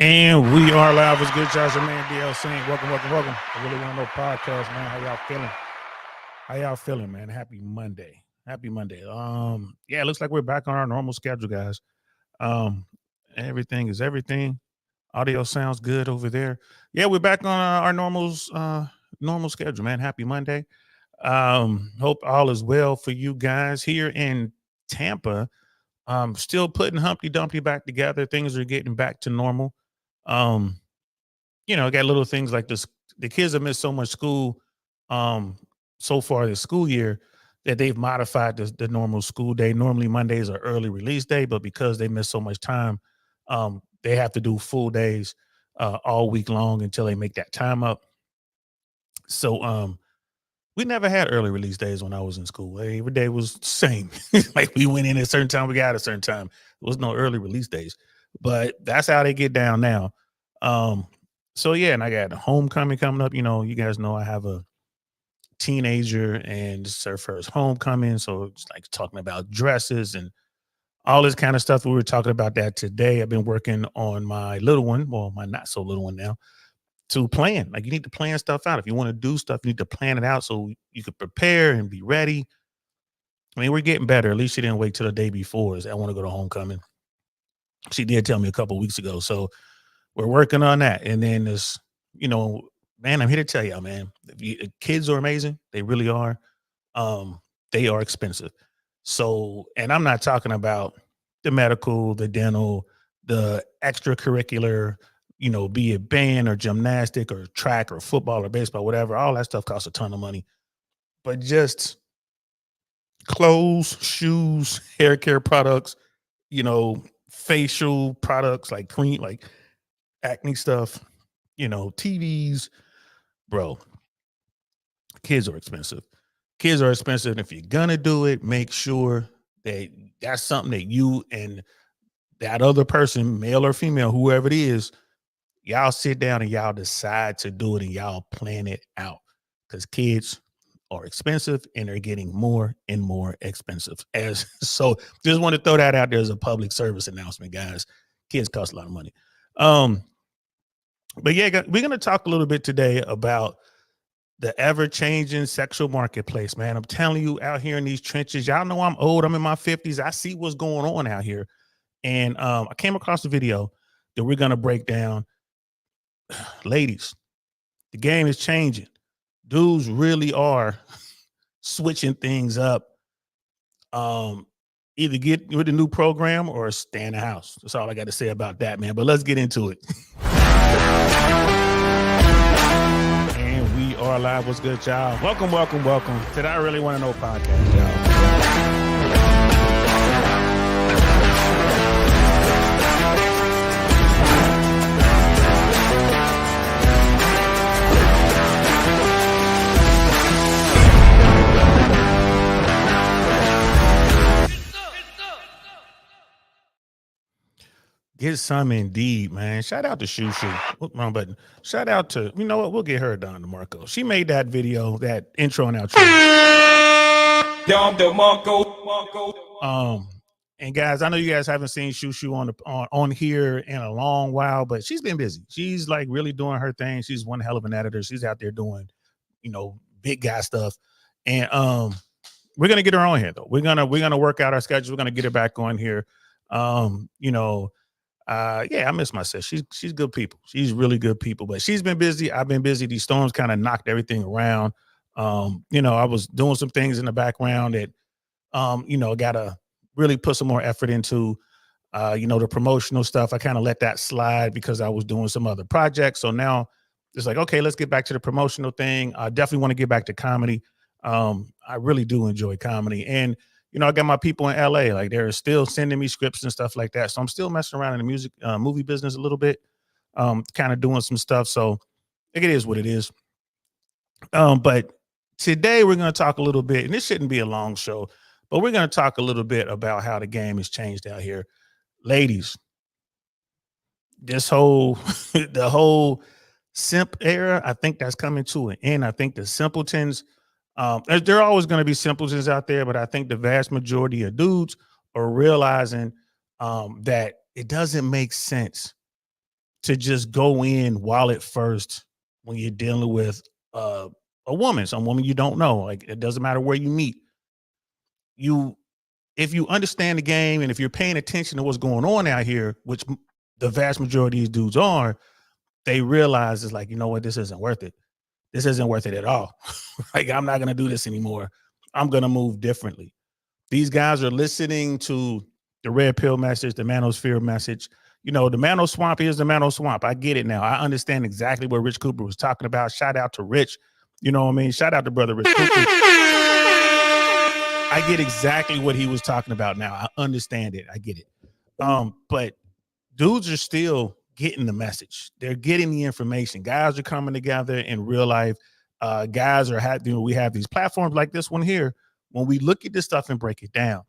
And we are live. What's good, y'all? It's your man DL saying, welcome. I really want to know podcast, man. How y'all feeling? Man? Happy Monday. Yeah, it looks like we're back on our normal schedule, guys. Um, everything is everything. Audio sounds good over there. Yeah, we're back on our normal schedule, man. Happy Monday. Hope all is well for you guys here in Tampa. Still putting Humpty Dumpty back together. Things are getting back to normal. Um, got little things like this. The kids have missed so much school um so far this school year that they've modified the normal school day. Normally Mondays are early release day, but because they miss so much time, they have to do full days all week long until they make that time up. So we never had early release days when I was in school. Every day was the same. Like we went in at a certain time, we got at a certain time. There was no early release days. But that's how they get down now. Um, so yeah, and I got homecoming coming up. You guys know I have a teenager and it's her first homecoming. So it's like talking about dresses and all this kind of stuff. We were talking about that today. I've been working on my little one, well, my not so little one now, to plan. Like you need to plan stuff out. If you want to do stuff, you need to plan it out so you could prepare and be ready. I mean, we're getting better. At least she didn't wait till the day before. I want to go to homecoming. She did tell me a couple weeks ago. So we're working on that. And then this, man, I'm here to tell y'all, man, kids are amazing. They really are. Um, they are expensive. So, and I'm not talking about the medical, the dental, the extracurricular, be it band or gymnastic or track or football or baseball, whatever. All that stuff costs a ton of money. But just clothes, shoes, hair care products, facial products like cream, like acne stuff, TVs, bro. Kids are expensive. And if you're gonna do it, make sure that that's something that you and that other person, male or female, whoever it is, y'all sit down and y'all decide to do it and y'all plan it out. Because kids are expensive and they're getting more and more expensive. So just want to throw that out there as a public service announcement, guys. Kids cost a lot of money. But yeah, we're gonna talk a little bit today about the ever-changing sexual marketplace, man. I'm telling you, out here in these trenches, y'all know I'm old. I'm in my 50s. I see what's going on out here. And I came across a video that we're going to break down. Ladies, the game is changing. Dudes really are switching things up. Either get with a new program or stay in the house. That's all I got to say about that, man. But let's get into it. And we are live. What's good, y'all? Welcome to the I Really Want to Know podcast, y'all. Get some indeed, man. Shout out to Shoo. Wrong button. Shout out to, you know what? We'll get her done to Marco. She made that video, that intro and outro. And guys, I know you guys haven't seen Shoo on here in a long while, but she's been busy. She's like really doing her thing. She's one hell of an editor. She's out there doing, big guy stuff. And we're gonna get her on here though. We're gonna work out our schedule. We're gonna get her back on here. Yeah, I miss my sis. She's good people. She's really good people, but she's been busy. I've been busy. These storms kind of knocked everything around. I was doing some things in the background that, gotta really put some more effort into, the promotional stuff. I kind of let that slide because I was doing some other projects. So now it's like, okay, let's get back to the promotional thing. I definitely want to get back to comedy. I really do enjoy comedy. And I got my people in LA, like they're still sending me scripts and stuff like that. So I'm still messing around in the movie business a little bit, kind of doing some stuff. So it is what it is. But today we're going to talk a little bit, and this shouldn't be a long show, but we're going to talk a little bit about how the game has changed out here. Ladies, the whole simp era, I think that's coming to an end. I think the simpletons, there are always going to be simpletons out there, but I think the vast majority of dudes are realizing that it doesn't make sense to just go in wallet first when you're dealing with a woman, some woman you don't know. Like, it doesn't matter where you meet. If you understand the game and if you're paying attention to what's going on out here, which the vast majority of these dudes are, they realize it's like, you know what, this isn't worth it. This isn't worth it at all. Like, I'm not going to do this anymore. I'm going to move differently. These guys are listening to the red pill message, the manosphere message. You know, the Mano Swamp is the Mano Swamp. I get it now. I understand exactly what Rich Cooper was talking about. Shout out to Rich. You know what I mean? Shout out to brother Rich Cooper. I get exactly what he was talking about now. I understand it. I get it. But dudes are still getting the message. They're getting the information. Guys are coming together in real life. Guys are we have these platforms like this one here. When we look at this stuff and break it down,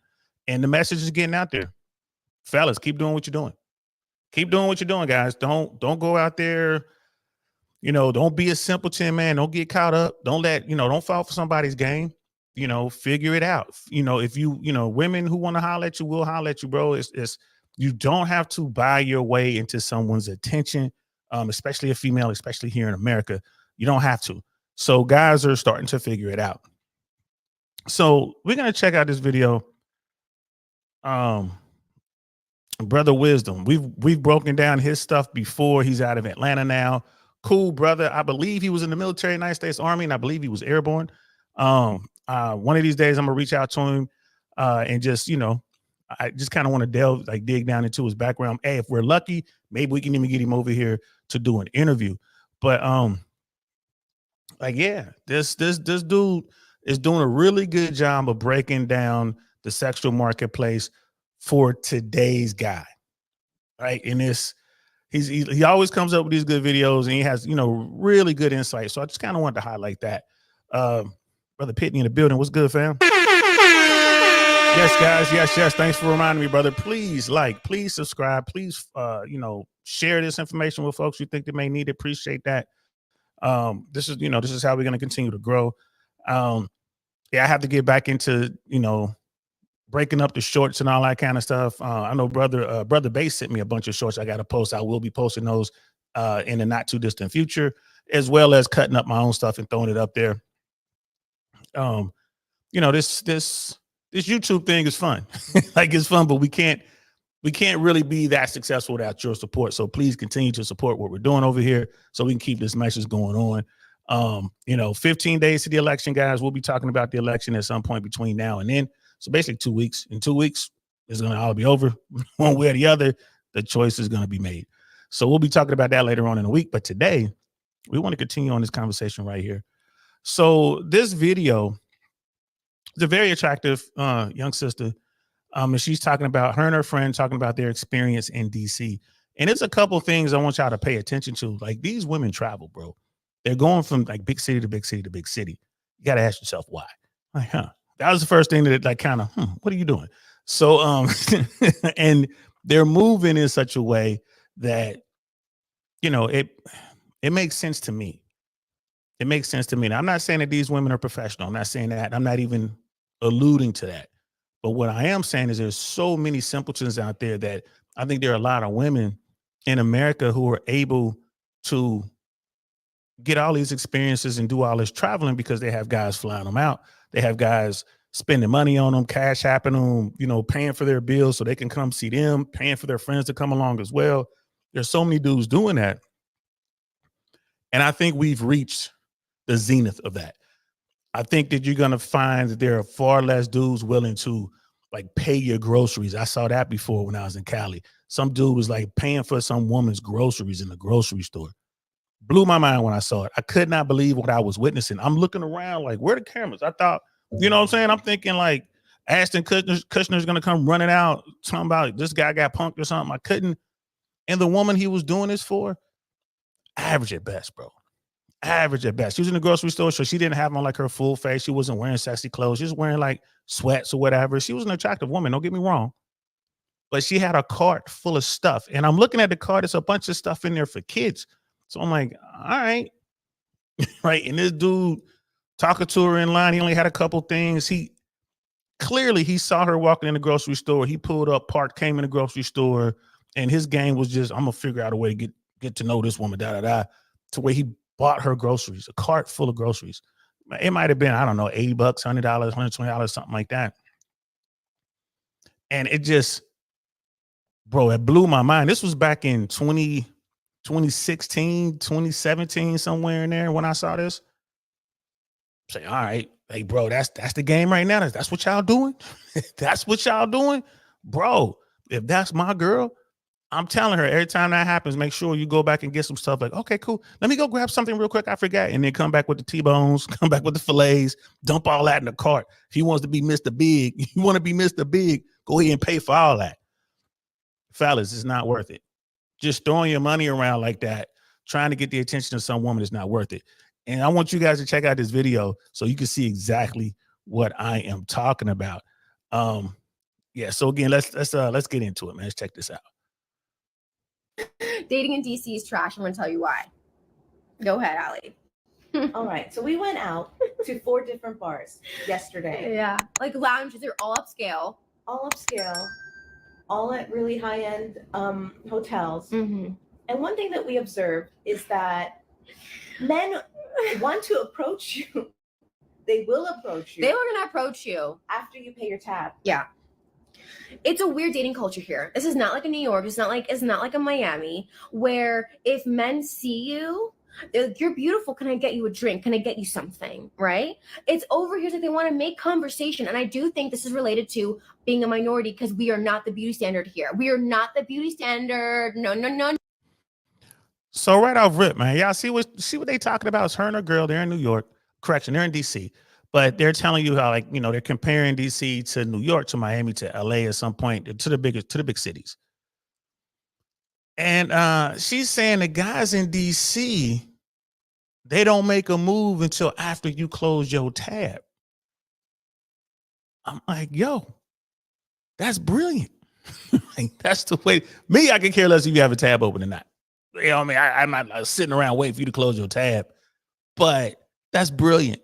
and the message is getting out there. Fellas, keep doing what you're doing. Keep doing what you're doing, guys. Don't go out there. You know, don't be a simpleton, man. Don't get caught up. Don't fall for somebody's game. You know, figure it out. You know, if women who want to holler at you will holler at you, bro. It's you don't have to buy your way into someone's attention, especially a female, especially here in America. You don't have to. So guys are starting to figure it out. So we're gonna check out this video. Brother Wisdom. We've broken down his stuff before. He's out of Atlanta now. Cool brother. I believe he was in the military, United States Army, and I believe he was airborne. One of these days I'm gonna reach out to him and just, I just kind of want to dig down into his background. Hey, if we're lucky, maybe we can even get him over here to do an interview. But this dude is doing a really good job of breaking down the sexual marketplace for today's guy, right? And he always comes up with these good videos, and he has really good insight. So I just kind of wanted to highlight that. Brother Pitney in the building. What's good, fam? Yes, guys. Yes. Thanks for reminding me, brother. Please please subscribe. Please, share this information with folks you think they may need it. Appreciate that. This is how we're going to continue to grow. I have to get back into, breaking up the shorts and all that kind of stuff. I know brother Bass sent me a bunch of shorts I got to post. I will be posting those in the not too distant future, as well as cutting up my own stuff and throwing it up there. This YouTube thing is fun. Like, it's fun, but we can't really be that successful without your support. So please continue to support what we're doing over here so we can keep this message going on. 15 days to the election, guys. We'll be talking about the election at some point between now and then. So basically 2 weeks. In 2 weeks, it's going to all be over. One way or the other, the choice is going to be made. So we'll be talking about that later on in the week. But today, we want to continue on this conversation right here. So this video is a very attractive young sister. And she's talking about her and her friend talking about their experience in DC. And it's a couple things I want y'all to pay attention to. Like, these women travel, bro. They're going from like big city to big city to big city. You got to ask yourself why. Like, that was the first thing that what are you doing? So, and they're moving in such a way that, it makes sense to me. It makes sense to me. Now, I'm not saying that these women are professional. I'm not saying that. I'm not even alluding to that. But what I am saying is there's so many simpletons out there that I think there are a lot of women in America who are able to get all these experiences and do all this traveling because they have guys flying them out. They have guys spending money on them, cash happening them, paying for their bills so they can come see them, paying for their friends to come along as well. There's so many dudes doing that. And I think we've reached the zenith of that. I think that you're going to find that there are far less dudes willing to like pay your groceries. I saw that before when I was in Cali. Some dude was like paying for some woman's groceries in the grocery store. Blew my mind when I saw it. I could not believe what I was witnessing. I'm looking around like, where are the cameras? I thought, you know what I'm saying? I'm thinking like Ashton Kutcher's going to come running out talking about this guy got punked or something. I couldn't. And the woman he was doing this for, average at best, bro. Average at best. She was in the grocery store, so she didn't have on like her full face. She wasn't wearing sexy clothes. She was wearing like sweats or whatever. She was an attractive woman. Don't get me wrong. But she had a cart full of stuff. And I'm looking at the cart. There's a bunch of stuff in there for kids. So I'm like, all right. Right. And this dude talking to her in line, he only had a couple things. He saw her walking in the grocery store. He pulled up, parked, came in the grocery store. And his game was just, I'm going to figure out a way to get get to know this woman, to where he bought her groceries, a cart full of groceries. It might have been, I don't know, $80, $100, $120, something like that. And it just, bro, it blew my mind. This was back in 2016, 2017, somewhere in there when I saw this. Say, all right, hey, bro, that's the game right now. That's what y'all doing. That's what y'all doing, bro. If that's my girl, I'm telling her every time that happens, make sure you go back and get some stuff. Like, okay, cool. Let me go grab something real quick. I forgot, and then come back with the T-bones, come back with the fillets, dump all that in the cart. If he wants to be Mr. Big, you want to be Mr. Big, go ahead and pay for all that. Fellas, it's not worth it. Just throwing your money around like that, trying to get the attention of some woman is not worth it. And I want you guys to check out this video so you can see exactly what I am talking about. Yeah. So again, let's get into it, man. Let's check this out. Dating in DC is trash. I'm gonna tell you why. Go ahead, Allie. All right. So we went out to 4 different bars yesterday. Yeah, like lounges. They're all upscale. All upscale, all at really high-end hotels. Mm-hmm. And one thing that we observed is that men want to approach you. They will approach you. They were gonna approach you after you pay your tab. Yeah. It's a weird dating culture here. This is not like a New York. It's not like a Miami, where if men see you, they're like, you're beautiful. Can I get you a drink? Can I get you something? Right? It's over here that they want to make conversation. And I do think this is related to being a minority because we are not the beauty standard here. We are not the beauty standard. No. So right off rip, man, y'all see what they talking about? It's her and her girl. They're in New York. Correction, they're in DC. But they're telling you how, like, you know, they're comparing DC to New York, to Miami, to LA at some point, to the big cities. And she's saying the guys in DC, they don't make a move until after you close your tab. I'm like, yo, that's brilliant. Like, that's the way. Me, I can care less if you have a tab open or not. You know what I mean? I'm not sitting around waiting for you to close your tab. But that's brilliant.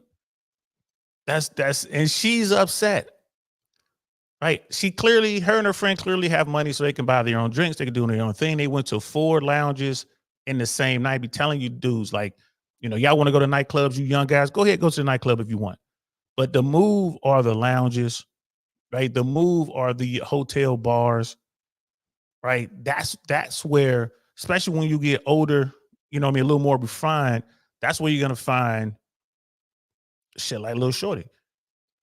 And she's upset. Right? Her and her friend clearly have money so they can buy their own drinks. They can do their own thing. They went to 4 lounges in the same night. Be telling you dudes, like, you know, y'all want to go to nightclubs, you young guys, go ahead, go to the nightclub if you want. But the move are the lounges, right? The move are the hotel bars, right? That's where, especially when you get older, you know what I mean, a little more refined, that's where you're going to find shit like Lil Shorty.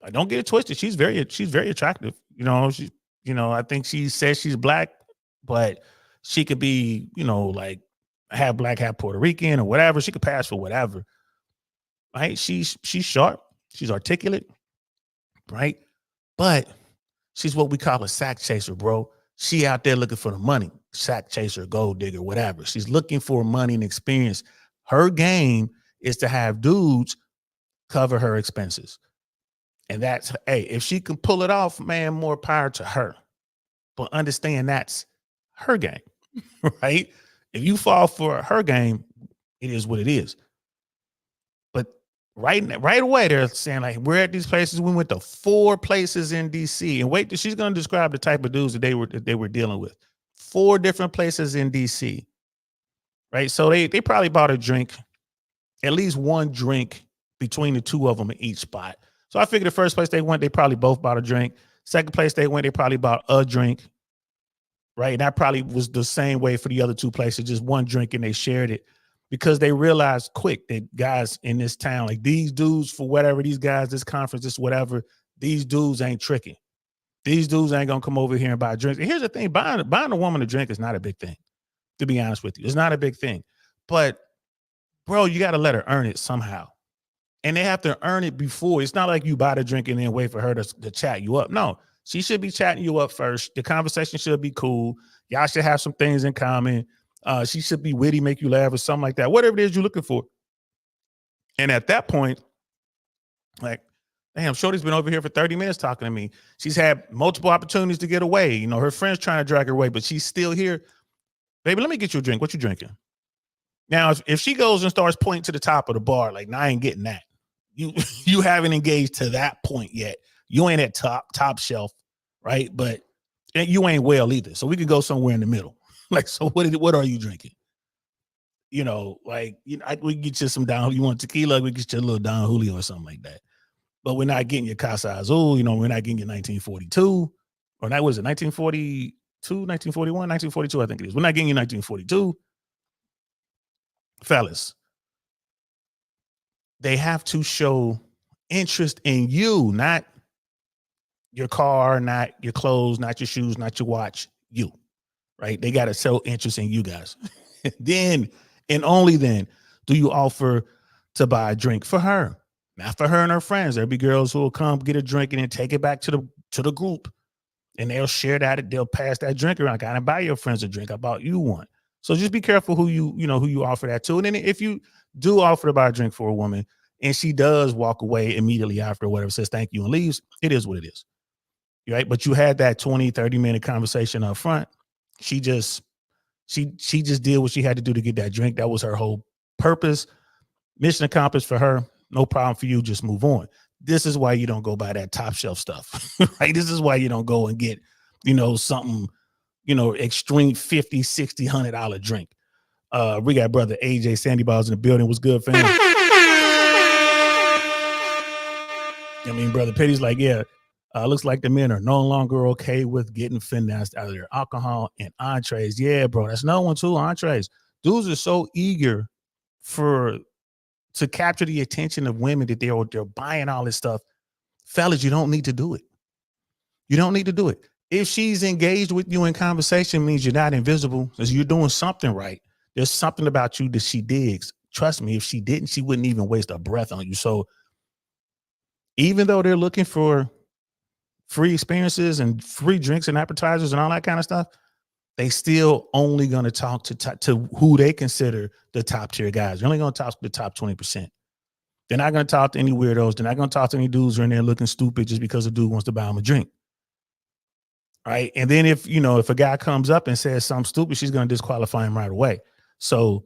Like, don't get it twisted. She's very attractive. You know, I think she says she's black, but she could be, you know, like half black, half Puerto Rican or whatever. She could pass for whatever. Right? She's sharp. She's articulate. Right? But she's what we call a sack chaser, bro. She out there looking for the money. Sack chaser, gold digger, whatever. She's looking for money and experience. Her game is to have dudes cover her expenses. And that's, hey, if she can pull it off, man, more power to her. But understand that's her game, right? If you fall for her game, it is what it is. But right away, they're saying, like, we're at these places. We went to 4 places in DC. And wait, she's going to describe the type of dudes that they were dealing with. 4 different places in DC, right? So they probably bought a drink, at least one drink between the 2 of them in each spot. So I figured the first place they went, they probably both bought a drink. Second place they went, they probably bought a drink, right? And that probably was the same way for the other 2 places, just one drink, and they shared it because they realized quick that guys in this town, like these dudes, for whatever, these guys, this conference, this whatever, these dudes ain't tricking. These dudes ain't going to come over here and buy drinks. And here's the thing, buying a woman a drink is not a big thing, to be honest with you. It's not a big thing. But, bro, you got to let her earn it somehow. And they have to earn it before. It's not like you buy the drink and then wait for her to chat you up. No, she should be chatting you up first. The conversation should be cool. Y'all should have some things in common. She should be witty, make you laugh or something like that. Whatever it is you're looking for. And at that point, like, damn, Shorty's been over here for 30 minutes talking to me. She's had multiple opportunities to get away. You know, her friend's trying to drag her away, but she's still here. Baby, let me get you a drink. What you drinking? Now, if she goes and starts pointing to the top of the bar, like, nah, I ain't getting that. You haven't engaged to that point yet. You ain't at top shelf, right? But you ain't well either. So we could go somewhere in the middle. Like, so what are you drinking? you know, like, you know, we get you some Don. You want tequila? We get you a little Don Julio or something like that. But we're not getting your Casa Azul. You know, we're not getting your 1942 or that was it 1942, 1941, 1942. I think it is. We're not getting your 1942, fellas. They have to show interest in you, not your car, not your clothes, not your shoes, not your watch. You, right? They got to show interest in you guys. Then and only then do you offer to buy a drink for her. Not for her and her friends. There'll be girls who will come get a drink and then take it back to the group, and they'll share that. They'll pass that drink around. Gotta buy your friends a drink. I bought you one. So just be careful who you offer that to. And then if you do offer to buy a drink for a woman and she does walk away immediately after, whatever, says thank you and leaves, it is what it is. Right? But you had that 20, 30-minute conversation up front. She just did what she had to do to get that drink. That was her whole purpose. Mission accomplished for her. No problem for you. Just move on. This is why you don't go buy that top shelf stuff, right? This is why you don't go and get, something, extreme $50, $60, $100 drink. We got brother AJ Sandy Balls in the building. What's good, fam? Brother Petty's like, yeah, looks like the men are no longer okay with getting finessed out of their alcohol and entrees. Yeah, bro, that's another one too, entrees. Dudes are so eager to capture the attention of women that they're buying all this stuff. Fellas, you don't need to do it. You don't need to do it. If she's engaged with you in conversation, means you're not invisible, because you're doing something right. There's something about you that she digs. Trust me, if she didn't, she wouldn't even waste a breath on you. So even though they're looking for free experiences and free drinks and appetizers and all that kind of stuff, they still only going to talk to who they consider the top tier guys. They're only going to talk to the top 20%. They're not going to talk to any weirdos. They're not going to talk to any dudes who are in there looking stupid just because a dude wants to buy them a drink. Right. And then if a guy comes up and says something stupid, she's going to disqualify him right away. So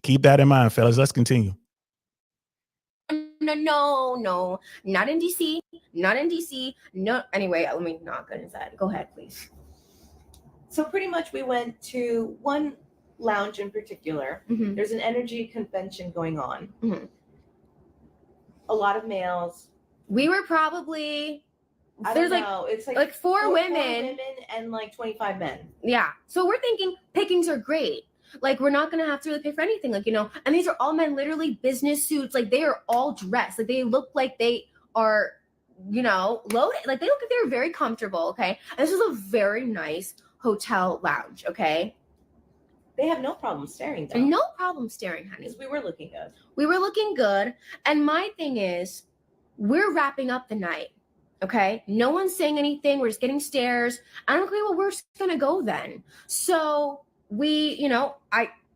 keep that in mind, fellas. Let's continue. No, not in DC. No. Anyway, let me not get into that. Go ahead, please. So pretty much we went to one lounge in particular. Mm-hmm. There's an energy convention going on. Mm-hmm. A lot of males. We were probably, it's like four women and like 25 men. Yeah. So we're thinking pickings are great. Like, we're not going to have to really pay for anything. And these are all men, literally business suits. Like, they are all dressed. Like, they look like they are, loaded. Like, they look like they're very comfortable. Okay. And this is a very nice hotel lounge. Okay. They have no problem staring, though. No problem staring, honey. Because we were looking good. We were looking good. And my thing is, we're wrapping up the night. Okay. No one's saying anything. We're just getting stares. I'm like, okay, well, we're just going to go then. So we,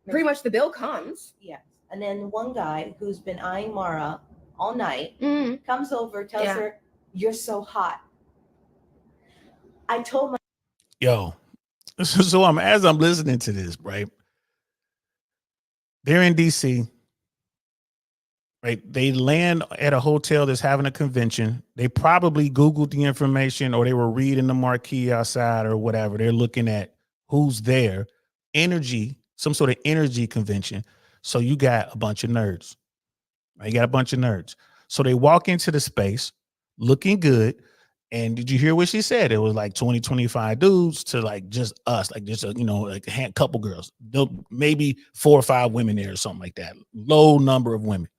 pretty much the bill comes. Yes. And then one guy who's been eyeing Mara all night comes over, tells her, "You're so hot." I told my so as I'm listening to this, right? They're in DC, right? They land at a hotel that's having a convention. They probably Googled the information, or they were reading the marquee outside or whatever. They're looking at who's there. Some sort of energy convention. So you got a bunch of nerds. Right? You got a bunch of nerds. So they walk into the space looking good. And did you hear what she said? It was like 20, 25 dudes to like just us, like just a couple girls. Maybe 4 or 5 women there or something like that. Low number of women.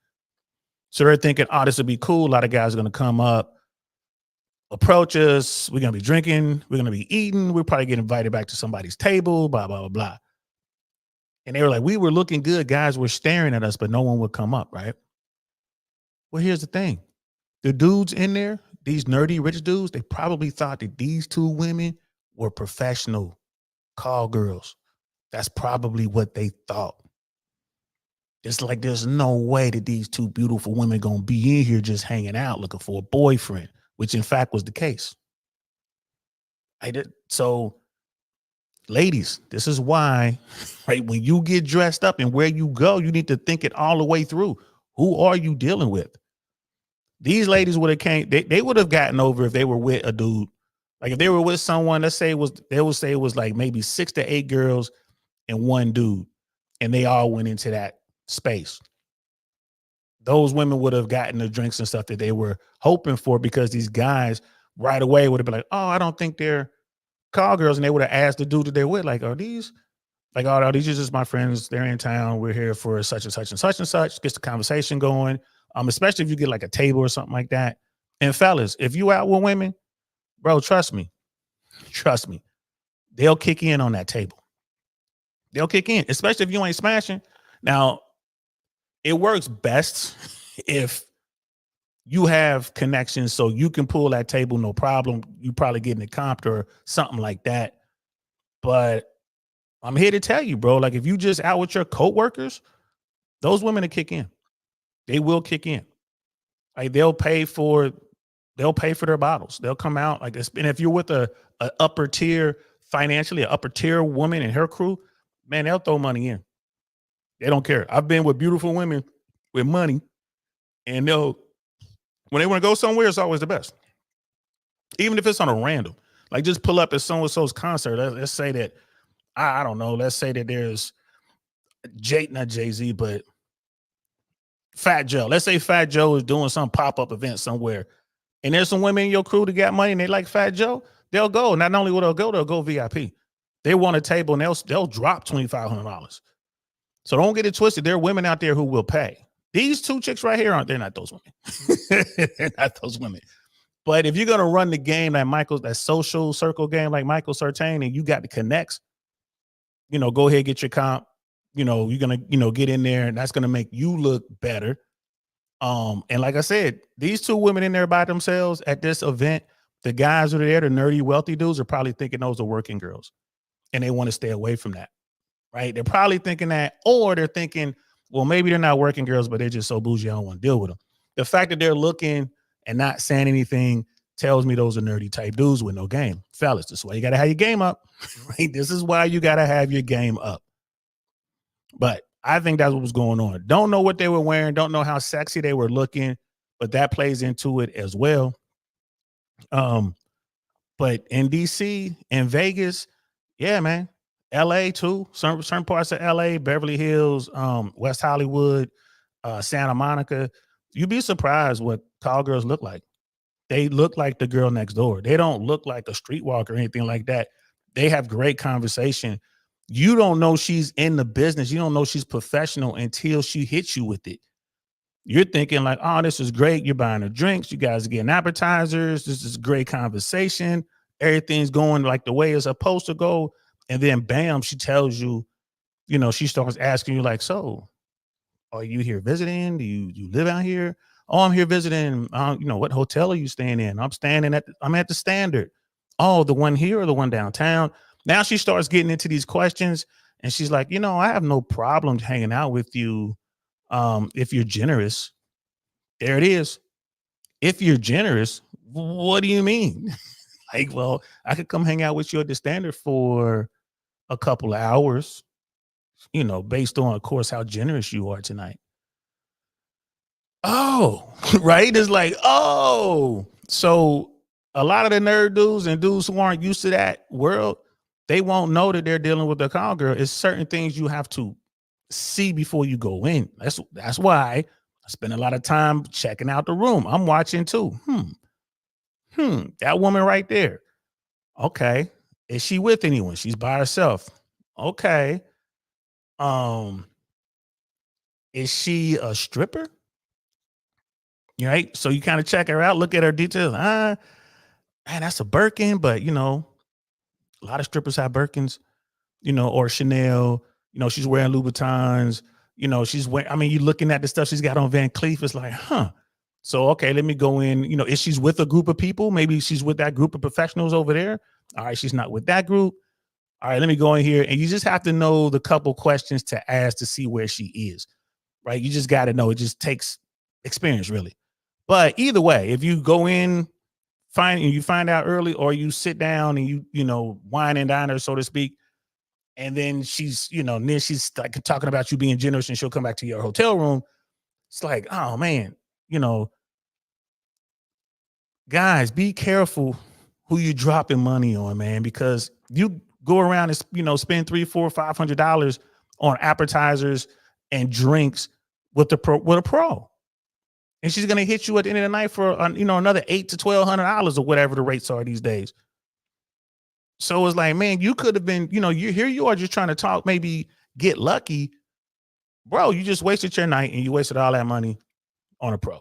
So they're thinking, oh, this would be cool. A lot of guys are going to come up, approach us. We're going to be drinking. We're going to be eating. We'll probably get invited back to somebody's table, blah, blah, blah, blah. And they were like, we were looking good. Guys were staring at us, but no one would come up, right? Well, here's the thing. The dudes in there, these nerdy rich dudes, they probably thought that these 2 women were professional call girls. That's probably what they thought. It's like there's no way that these 2 beautiful women going to be in here just hanging out looking for a boyfriend, which in fact was the case. So ladies, this is why, right, when you get dressed up and where you go, you need to think it all the way through. Who are you dealing with? These ladies would have they would have gotten over if they were with a dude. Like if they were with someone, they would say it was like maybe 6 to 8 girls and 1 dude. and they all went into that space. Those women would have gotten the drinks and stuff that they were hoping for, because these guys right away would have been like, oh, I don't think they're call girls. And they would have asked the dude that they're with, like, are these these are just my friends. They're in town. We're here for such and such and such and such. Gets the conversation going. Especially if you get like a table or something like that. And fellas, if you out with women, bro, trust me, they'll kick in on that table. They'll kick in, especially if you ain't smashing. Now, it works best if you have connections so you can pull that table, no problem. You probably getting it comped or something like that. But I'm here to tell you, bro, like if you just out with your coworkers, those women will kick in. They will kick in. Like they'll pay for their bottles. They'll come out like this. And if you're with a upper tier financially, an upper tier woman and her crew, man, they'll throw money in. They don't care. I've been with beautiful women with money, and when they want to go somewhere, it's always the best. Even if it's on a random, like just pull up at so-and-so's concert. Let's say that, I don't know. Let's say that there's not Jay-Z, but Fat Joe. Let's say Fat Joe is doing some pop-up event somewhere, and there's some women in your crew that got money and they like Fat Joe. They'll go. Not only will they'll go VIP. They want a table and they'll drop $2,500. So don't get it twisted. There are women out there who will pay. These two chicks right here they're not those women. They're not those women. But if you're gonna run the game that social circle game like Michael Sartain, and you got the connects, go ahead, get your comp. You're gonna, get in there, and that's gonna make you look better. And like I said, these two women in there by themselves at this event, the guys that are there, the nerdy, wealthy dudes, are probably thinking those are working girls, and they want to stay away from that. Right? They're probably thinking that, or they're thinking, well, maybe they're not working girls, but they're just so bougie, I don't want to deal with them. The fact that they're looking and not saying anything tells me those are nerdy type dudes with no game. Fellas, this is why you got to have your game up. Right? This is why you got to have your game up. But I think that's what was going on. Don't know what they were wearing. Don't know how sexy they were looking, but that plays into it as well. But in DC, in Vegas, yeah, man. LA too, certain parts of LA, Beverly Hills, West Hollywood, Santa Monica. You'd be surprised what call girls look like. They look like the girl next door. They don't look like a streetwalker or anything like that. They have great conversation. You don't know she's in the business. You don't know she's professional until she hits you with it. You're thinking like, oh, this is great. You're buying her drinks. You guys are getting appetizers. This is great conversation. Everything's going like the way it's supposed to go. And then bam, she tells you, she starts asking you like, so are you here visiting? Do you live out here? Oh, I'm here visiting. What hotel are you staying in? I'm at the Standard. Oh, the one here or the one downtown? Now she starts getting into these questions, and she's like, I have no problem hanging out with you if you're generous. There it is. If you're generous, what do you mean? Like, well, I could come hang out with you at the Standard for a couple of hours, based on, of course, how generous you are tonight. Oh, right. It's like, oh, so a lot of the nerd dudes and dudes who aren't used to that world, they won't know that they're dealing with a call girl. It's certain things you have to see before you go in. That's why I spend a lot of time checking out the room. I'm watching too. That woman right there. Okay. Is she with anyone? She's by herself. Okay. Is she a stripper? Right. So you kind of check her out, look at her details. Man, that's a Birkin, but a lot of strippers have Birkins, or Chanel. She's wearing Louboutins. She's wearing. You're looking at the stuff she's got on Van Cleef. It's like, huh. So okay, let me go in. If she's with a group of people, maybe she's with that group of professionals over there. All right, she's not with that group. All right, let me go in here. And you just have to know the couple questions to ask to see where she is, right? You just got to know. It just takes experience, really. But either way, if you go in, find out early, or you sit down and you wine and dine her, so to speak, and then she's, then she's like talking about you being generous and she'll come back to your hotel room. It's like, oh man, guys, be careful who you dropping money on, man, because you go around and spend $300, $400, $500 on appetizers and drinks with a pro. And she's gonna hit you at the end of the night for another $800 to $1,200 or whatever the rates are these days. So it's like, man, you could have been, you are just trying to talk, maybe get lucky, bro. You just wasted your night and you wasted all that money on a pro.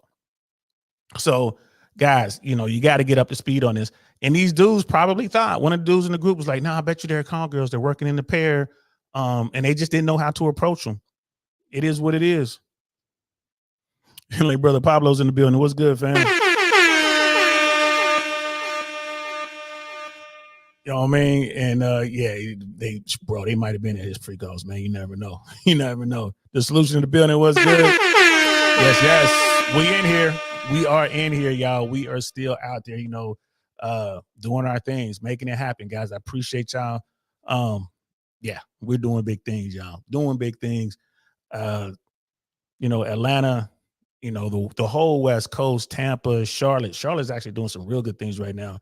So, guys, you got to get up to speed on this. And these dudes probably thought, one of the dudes in the group was like, "No, I bet you they're call girls. They're working in the pair, and they just didn't know how to approach them." It is what it is. And like brother Pablo's in the building. What's good, fam? You know what I mean? And they might have been at his free calls, man. You never know. You never know. The solution in the building was good. Yes. We in here. We are in here, y'all. We are still out there, doing our things, making it happen, guys. I appreciate y'all. We're doing big things, y'all. Doing big things. Atlanta, the whole West Coast, Tampa, Charlotte. Charlotte's actually doing some real good things right now.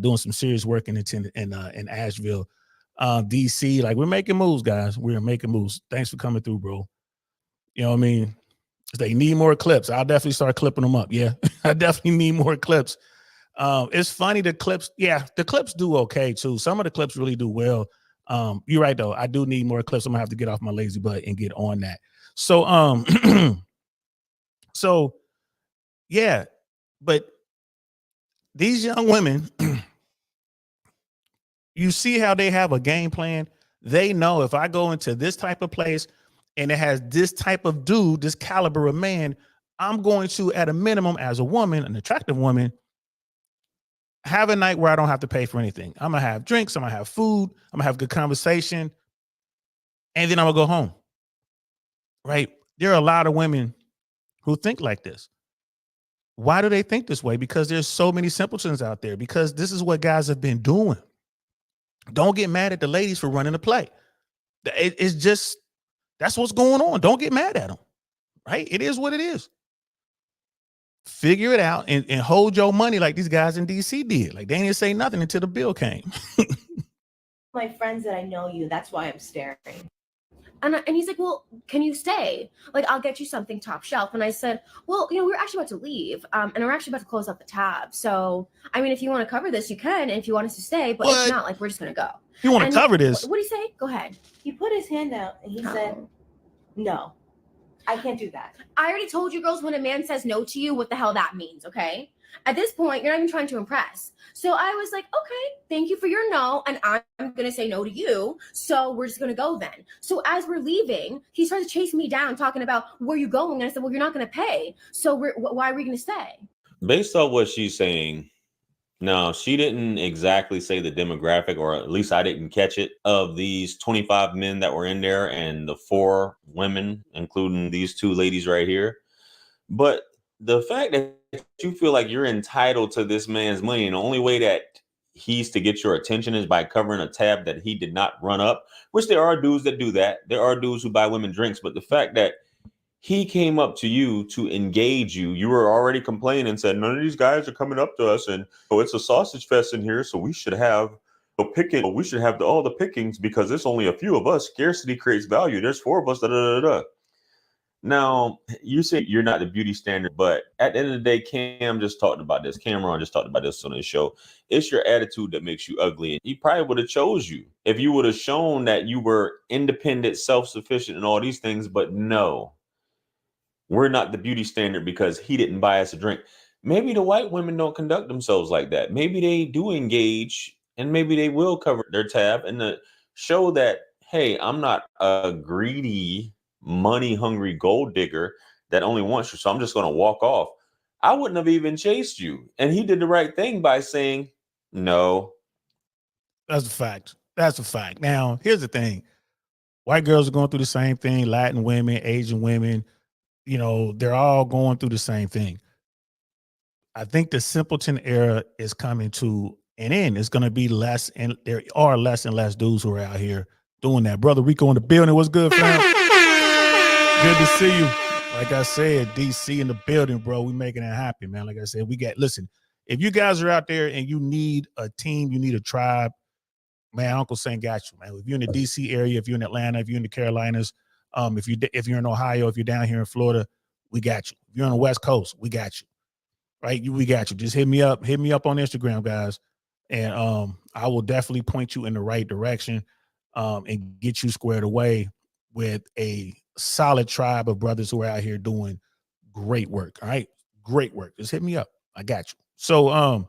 Doing some serious work in Asheville, DC. Like, we're making moves, guys. We're making moves. Thanks for coming through, bro. You know what I mean? They need more clips. I'll definitely start clipping them up. Yeah, I definitely need more clips. It's funny, the clips. Yeah, the clips do okay too. Some of the clips really do well. You're right though. I do need more clips. I'm gonna have to get off my lazy butt and get on that. So, yeah, but these young women, you see how they have a game plan. They know, if I go into this type of place and it has this type of dude, this caliber of man, I'm going to, at a minimum, as a woman, an attractive woman, have a night where I don't have to pay for anything. I'm going to have drinks. I'm going to have food. I'm going to have good conversation. And then I'm going to go home. Right? There are a lot of women who think like this. Why do they think this way? Because there's so many simpletons out there. Because this is what guys have been doing. Don't get mad at the ladies for running the play. It's just, that's what's going on. Don't get mad at them. Right? It is what it is. Figure it out and hold your money like these guys in DC did. Like, they didn't say nothing until the bill came. My friends that I know you, that's why I'm staring. And he's like, well, can you stay? Like, I'll get you something top shelf. And I said, well, we're actually about to leave. And we're actually about to close up the tab. So, I mean, if you want to cover this, you can. And if you want us to stay, but if not, like, we're just going to go. You want to cover this? What did he say? Go ahead. He put his hand out and he said, no, I can't do that. I already told you girls, when a man says no to you, what the hell that means, okay? At this point, you're not even trying to impress. So I was like, okay, thank you for your no. And I'm going to say no to you. So we're just going to go then. So as we're leaving, he started chasing me down, talking about, where you going? And I said, well, you're not going to pay. So why are we going to stay? Based on what she's saying, no, she didn't exactly say the demographic, or at least I didn't catch it, of these 25 men that were in there and the 4 women, including these 2 ladies right here. But the fact that you feel like you're entitled to this man's money, and the only way that he's to get your attention is by covering a tab that he did not run up, which there are dudes that do that. There are dudes who buy women drinks. But the fact that he came up to you to engage you, you were already complaining and said, none of these guys are coming up to us. And it's a sausage fest in here. So we should have a picking. We should have all the pickings because there's only a few of us. Scarcity creates value. There's 4 of us. Da, da, da, da. Now, you say you're not the beauty standard, but at the end of the day, Cameron just talked about this on his show. It's your attitude that makes you ugly. And he probably would have chose you if you would have shown that you were independent, self-sufficient, and all these things. But no, we're not the beauty standard because he didn't buy us a drink. Maybe the white women don't conduct themselves like that. Maybe they do engage, and maybe they will cover their tab and show that, hey, I'm not a greedy, money hungry gold digger that only wants you, so I'm just going to walk off. I wouldn't have even chased you. And he did the right thing by saying no. That's a fact. That's a fact. Now, here's the thing. White girls are going through the same thing. Latin women, Asian women, they're all going through the same thing. I think the simpleton era is coming to an end. It's going to be less, and there are less and less dudes who are out here doing that. Brother Rico in the building. What's good, fam? Good to see you. Like I said, DC in the building, bro. We making it happen, man. Like I said, listen, if you guys are out there and you need a team, you need a tribe, man, Uncle Sam got you, man. If you're in the DC area, if you're in Atlanta, if you're in the Carolinas, if you're in Ohio, if you're down here in Florida, we got you. If you're on the West Coast, we got you. Right? We got you. Just hit me up on Instagram, guys. And I will definitely point you in the right direction and get you squared away with a solid tribe of brothers who are out here doing great work. All right. Great work. Just hit me up. I got you. So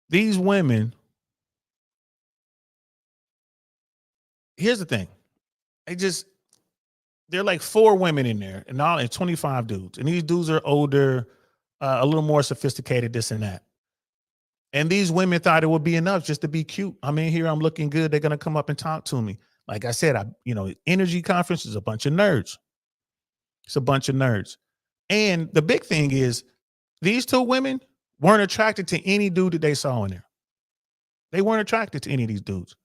these women, here's the thing. They're like 4 women in there and all and 25 dudes. And these dudes are older, a little more sophisticated, this and that. And these women thought it would be enough just to be cute. I'm in here, I'm looking good. They're gonna come up and talk to me. Like I said, Energy Conference is a bunch of nerds. It's a bunch of nerds. And the big thing is these 2 women weren't attracted to any dude that they saw in there. They weren't attracted to any of these dudes.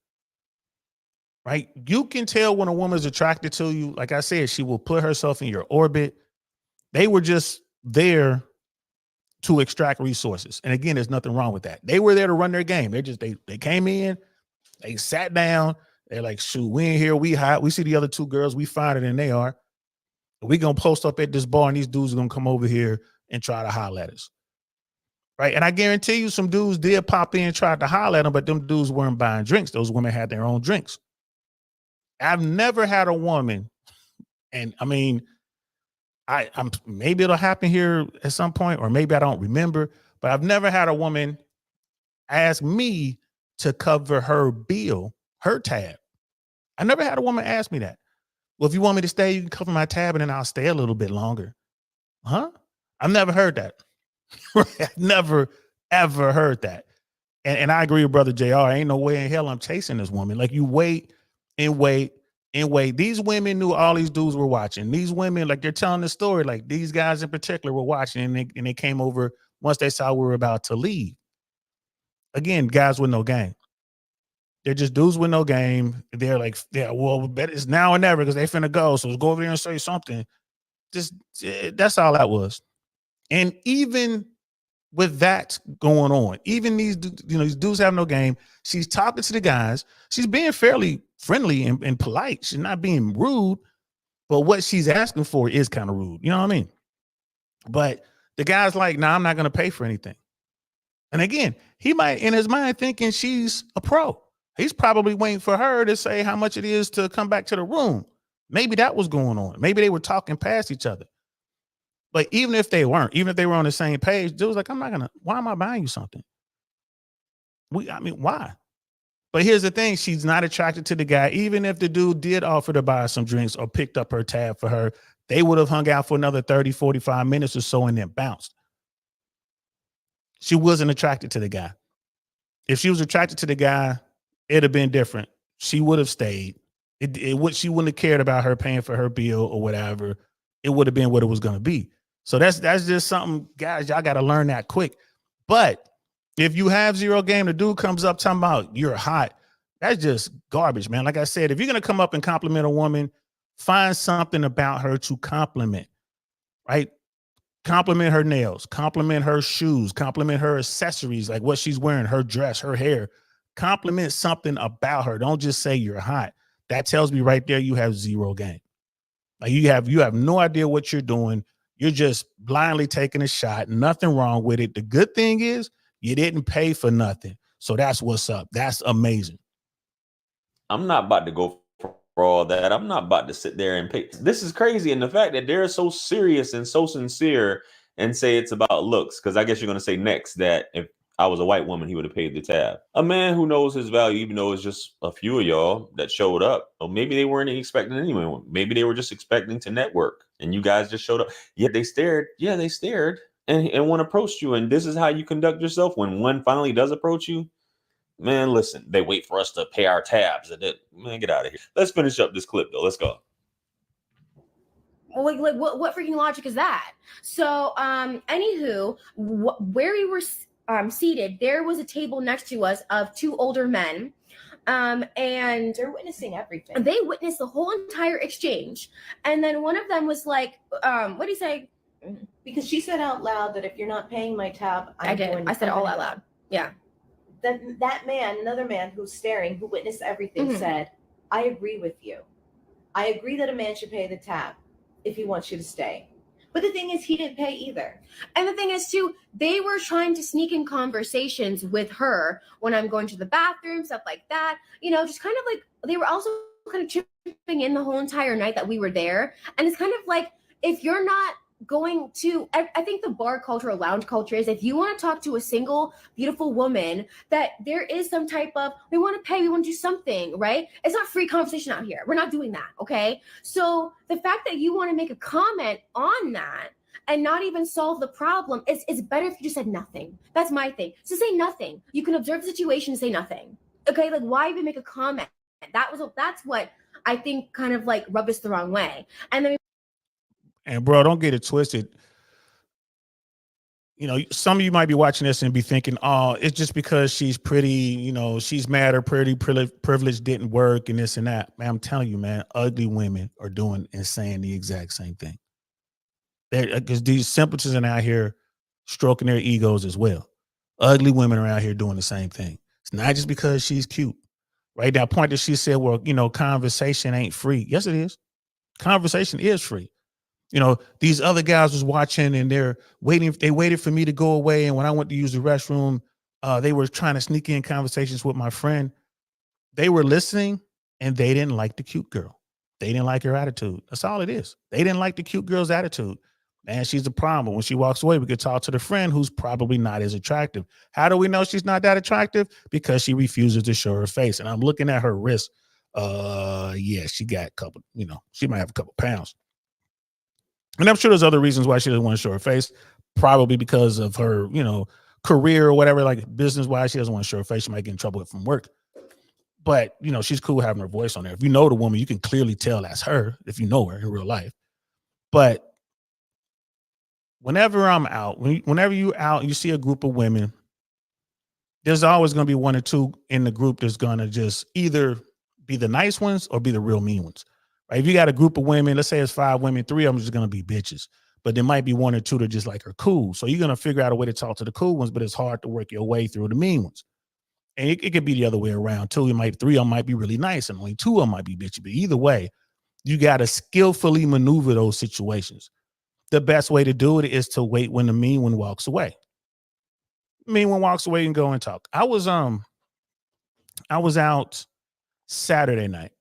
Right? You can tell when a woman's attracted to you. Like I said, she will put herself in your orbit. They were just there to extract resources. And again, there's nothing wrong with that. They were there to run their game. They came in, they sat down. They're like, shoot, we in here, we hot. We see the other 2 girls, we finer than they are. We gonna post up at this bar and these dudes are gonna come over here and try to holler at us. Right? And I guarantee you some dudes did pop in and tried to holler at them, but them dudes weren't buying drinks. Those women had their own drinks. I've never had a woman, and I mean, I'm maybe it'll happen here at some point, or maybe I don't remember, but I've never had a woman ask me to cover her bill, her tab. I never had a woman ask me that. Well, if you want me to stay, you can cover my tab and then I'll stay a little bit longer. Huh? I've never heard that. I've never, ever heard that. And I agree with Brother JR. Ain't no way in hell I'm chasing this woman. Like, you wait and wait and wait. These women knew all these dudes were watching. These women, like, they're telling the story, like these guys in particular were watching, and they came over once they saw we were about to leave. Again, guys with no game. They're just dudes with no game. They're like, yeah, well, bet it's now or never because they finna go. So let's go over there and say something. That's all that was. And even with that going on, even these dudes have no game. She's talking to the guys. She's being fairly friendly and polite. She's not being rude, but what she's asking for is kind of rude. You know what I mean? But the guy's like, nah, I'm not going to pay for anything. And again, he might in his mind thinking she's a pro. He's probably waiting for her to say how much it is to come back to the room. Maybe that was going on. Maybe they were talking past each other. But even if they weren't, even if they were on the same page, dude was like, why am I buying you something? Why? But here's the thing. She's not attracted to the guy. Even if the dude did offer to buy some drinks or picked up her tab for her, they would have hung out for another 30, 45 minutes or so and then bounced. She wasn't attracted to the guy. If she was attracted to the guy, it'd have been different. She would have stayed. She wouldn't have cared about her paying for her bill or whatever. It would have been what it was going to be. So that's just something, guys, y'all got to learn that quick. But if you have zero game, the dude comes up talking about you're hot. That's just garbage, man. Like I said, if you're going to come up and compliment a woman, find something about her to compliment, right? Compliment her nails, compliment her shoes, compliment her accessories, like what she's wearing, her dress, her hair. Compliment something about her. Don't just say you're hot. That tells me right there you have zero game. Like you have no idea what you're doing. You're just blindly taking a shot. Nothing wrong with it. The good thing is you didn't pay for nothing. So that's what's up. That's amazing. I'm not about to go for all that. I'm not about to sit there and pay. This is crazy. And the fact that they're so serious and so sincere and say it's about looks, because I guess you're going to say next that if I was a white woman, he would have paid the tab. A man who knows his value, even though it's just a few of y'all that showed up, or maybe they weren't expecting anyone. Maybe they were just expecting to network and you guys just showed up. Yet they stared. Yeah, they stared and one approached you. And this is how you conduct yourself when one finally does approach you. Man, listen, they wait for us to pay our tabs. Man, get out of here. Let's finish up this clip, though. Let's go. Like what freaking logic is that? So, anywho, where we were seated, there was a table next to us of 2 older men. And they're witnessing everything. They witnessed the whole entire exchange. And then one of them was like, what did he say? Because she said out loud that if you're not paying my tab, I did. I said it all out loud. Yeah. that man, another man who's staring, who witnessed everything, said, I agree with you. I agree that a man should pay the tab if he wants you to stay. But the thing is, he didn't pay either. And the thing is, too, they were trying to sneak in conversations with her when I'm going to the bathroom, stuff like that. You know, just kind of like, they were also kind of chipping in the whole entire night that we were there. And it's kind of like, if you're not going to, I think the bar culture or lounge culture is, if you want to talk to a single beautiful woman, that there is some type of, we want to pay, we want to do something, right? It's not free conversation out here. We're not doing that, okay? So the fact that you want to make a comment on that and not even solve the problem, it's better if you just said nothing. That's my thing. So say nothing. You can observe the situation and say nothing, okay? Like, why even make a comment? That's what I think kind of like rubbed us the wrong way. And then And bro, don't get it twisted. You know, some of you might be watching this and be thinking, oh, it's just because she's pretty, you know, she's mad or pretty privilege didn't work and this and that. Man, I'm telling you, man, ugly women are doing and saying the exact same thing. Because these simpletons are out here stroking their egos as well. Ugly women are out here doing the same thing. It's not just because she's cute. Right? That point that she said, well, you know, conversation ain't free. Yes, it is. Conversation is free. You know, these other guys was watching and they're waiting. They waited for me to go away. And when I went to use the restroom, they were trying to sneak in conversations with my friend. They were listening and they didn't like the cute girl. They didn't like her attitude. That's all it is. They didn't like the cute girl's attitude. Man, she's the problem. But when she walks away, we could talk to the friend who's probably not as attractive. How do we know she's not that attractive? Because she refuses to show her face. And I'm looking at her wrist. Yeah, she got a couple, you know, she might have a couple pounds. And I'm sure there's other reasons why she doesn't want to show her face. Probably because of her, you know, career or whatever, like business-wise, she doesn't want to show her face. She might get in trouble from work. But, you know, she's cool having her voice on there. If you know the woman, you can clearly tell that's her if you know her in real life. But whenever I'm out, whenever you're out and you see a group of women, there's always going to be one or two in the group that's going to just either be the nice ones or be the real mean ones. Right? If you got a group of women, let's say it's 5 women, 3 of them are just going to be bitches. But there might be 1 or 2 that just like are cool. So you're going to figure out a way to talk to the cool ones, but it's hard to work your way through the mean ones. And it could be the other way around too. 3 of them might be really nice and only 2 of them might be bitchy. But either way, you got to skillfully maneuver those situations. The best way to do it is to wait when the mean one walks away. Mean one walks away and go and talk. I was out Saturday night,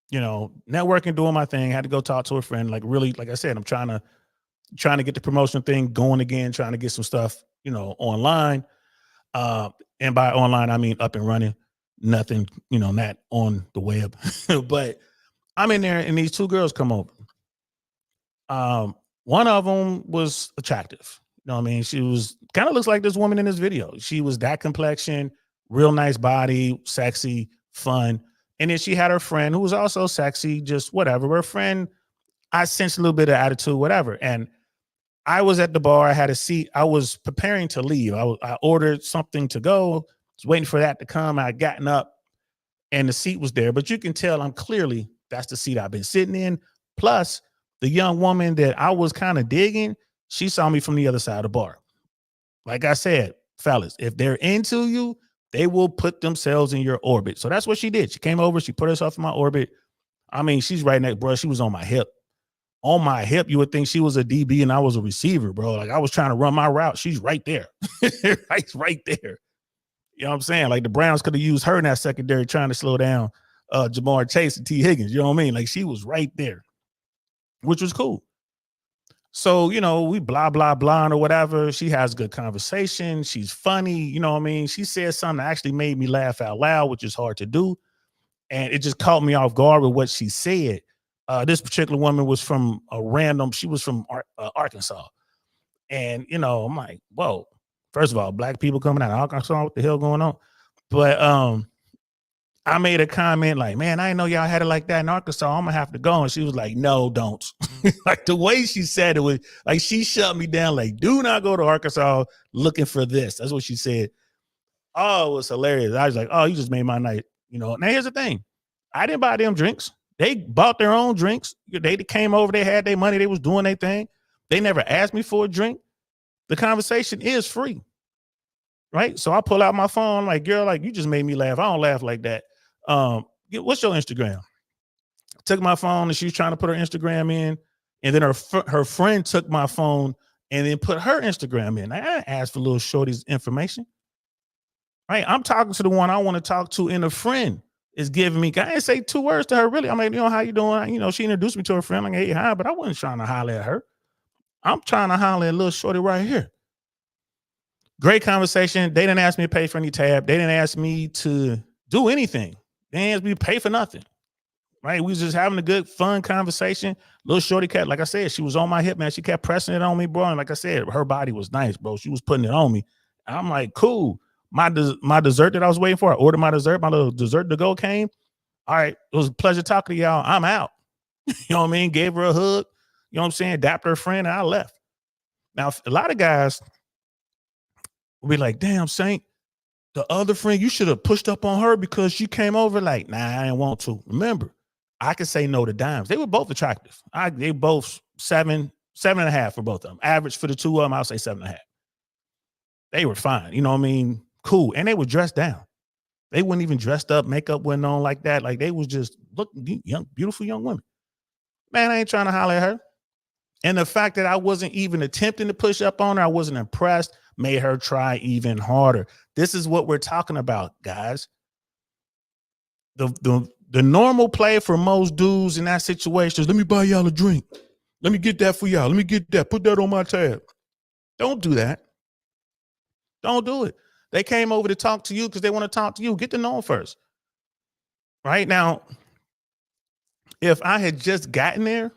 you know, networking, doing my thing. Had to go talk to a friend. Like really, like I said, I'm trying to get the promotion thing going again, trying to get some stuff, you know, online. And by online, I mean up and running. Nothing, you know, not on the web. But I'm in there and these 2 girls come over. One of them was attractive. You know what I mean? She was kind of looks like this woman in this video. She was that complexion, real nice body, sexy, fun. And then she had her friend who was also sexy, just whatever. Her friend, I sensed a little bit of attitude, whatever. And I was at the bar. I had a seat. I was preparing to leave. I ordered something to go. I was waiting for that to come. I had gotten up and the seat was there. But you can tell that's the seat I've been sitting in. Plus, the young woman that I was kind of digging, she saw me from the other side of the bar. Like I said, fellas, if they're into you, they will put themselves in your orbit. So that's what she did. She came over, she put herself in my orbit. I mean, she's right next, bro. She was on my hip. On my hip, you would think she was a DB and I was a receiver, bro. Like I was trying to run my route. She's right there. right there. You know what I'm saying? Like the Browns could have used her in that secondary trying to slow down Jamar Chase and T. Higgins. You know what I mean? Like she was right there, which was cool. So, you know, we blah, blah, blah, or whatever. She has good conversation. She's funny. You know what I mean? She said something that actually made me laugh out loud, which is hard to do. And it just caught me off guard with what she said. This particular woman was from she was from Arkansas. And, you know, I'm like, whoa, first of all, black people coming out of Arkansas, what the hell going on? But I made a comment like, man, I didn't know y'all had it like that in Arkansas. I'm gonna have to go. And she was like, no, don't. Like the way she said it was like, she shut me down. Like, do not go to Arkansas looking for this. That's what she said. Oh, it was hilarious. I was like, oh, you just made my night. You know, now here's the thing. I didn't buy them drinks. They bought their own drinks. They came over, they had their money, they was doing their thing. They never asked me for a drink. The conversation is free. Right. So I pull out my phone. I'm like, girl, like you just made me laugh. I don't laugh like that. What's your Instagram? Took my phone and she was trying to put her Instagram in. And then her friend took my phone and then put her Instagram in. I didn't ask for little shorty's information. Right. I'm talking to the one I want to talk to, and a friend is giving me. I didn't say 2 words to her, really. I'm like, how you doing? She introduced me to her friend. Like, hey, hi, but I wasn't trying to holler at her. I'm trying to holler at little shorty right here. Great conversation. They didn't ask me to pay for any tab. They didn't ask me to do anything. They didn't ask me to pay for nothing. Right. We was just having a good, fun conversation. Little shorty kept, like I said, she was on my hip, man. She kept pressing it on me, bro. And like I said, her body was nice, bro. She was putting it on me. I'm like, cool. My dessert that I was waiting for, I ordered my dessert. My little dessert to go came. All right. It was a pleasure talking to y'all. I'm out. You know what I mean? Gave her a hug. You know what I'm saying? Dapped her friend and I left. Now, a lot of guys will be like, damn, Saint, the other friend, you should have pushed up on her because she came over. Like, nah, I didn't want to. Remember, I could say no to dimes. They were both attractive. They both 7.5 for both of them. Average for the two of them, I'll say 7.5. They were fine. You know what I mean? Cool. And they were dressed down. They weren't even dressed up. Makeup wasn't on like that. Like they was just young, beautiful young women. Man, I ain't trying to holler at her. And the fact that I wasn't even attempting to push up on her, I wasn't impressed, made her try even harder. This is what we're talking about, guys. The normal play for most dudes in that situation is, let me buy y'all a drink. Let me get that for y'all. Let me get that. Put that on my tab. Don't do that. Don't do it. They came over to talk to you because they want to talk to you. Get to know them first. Right now, if I had just gotten there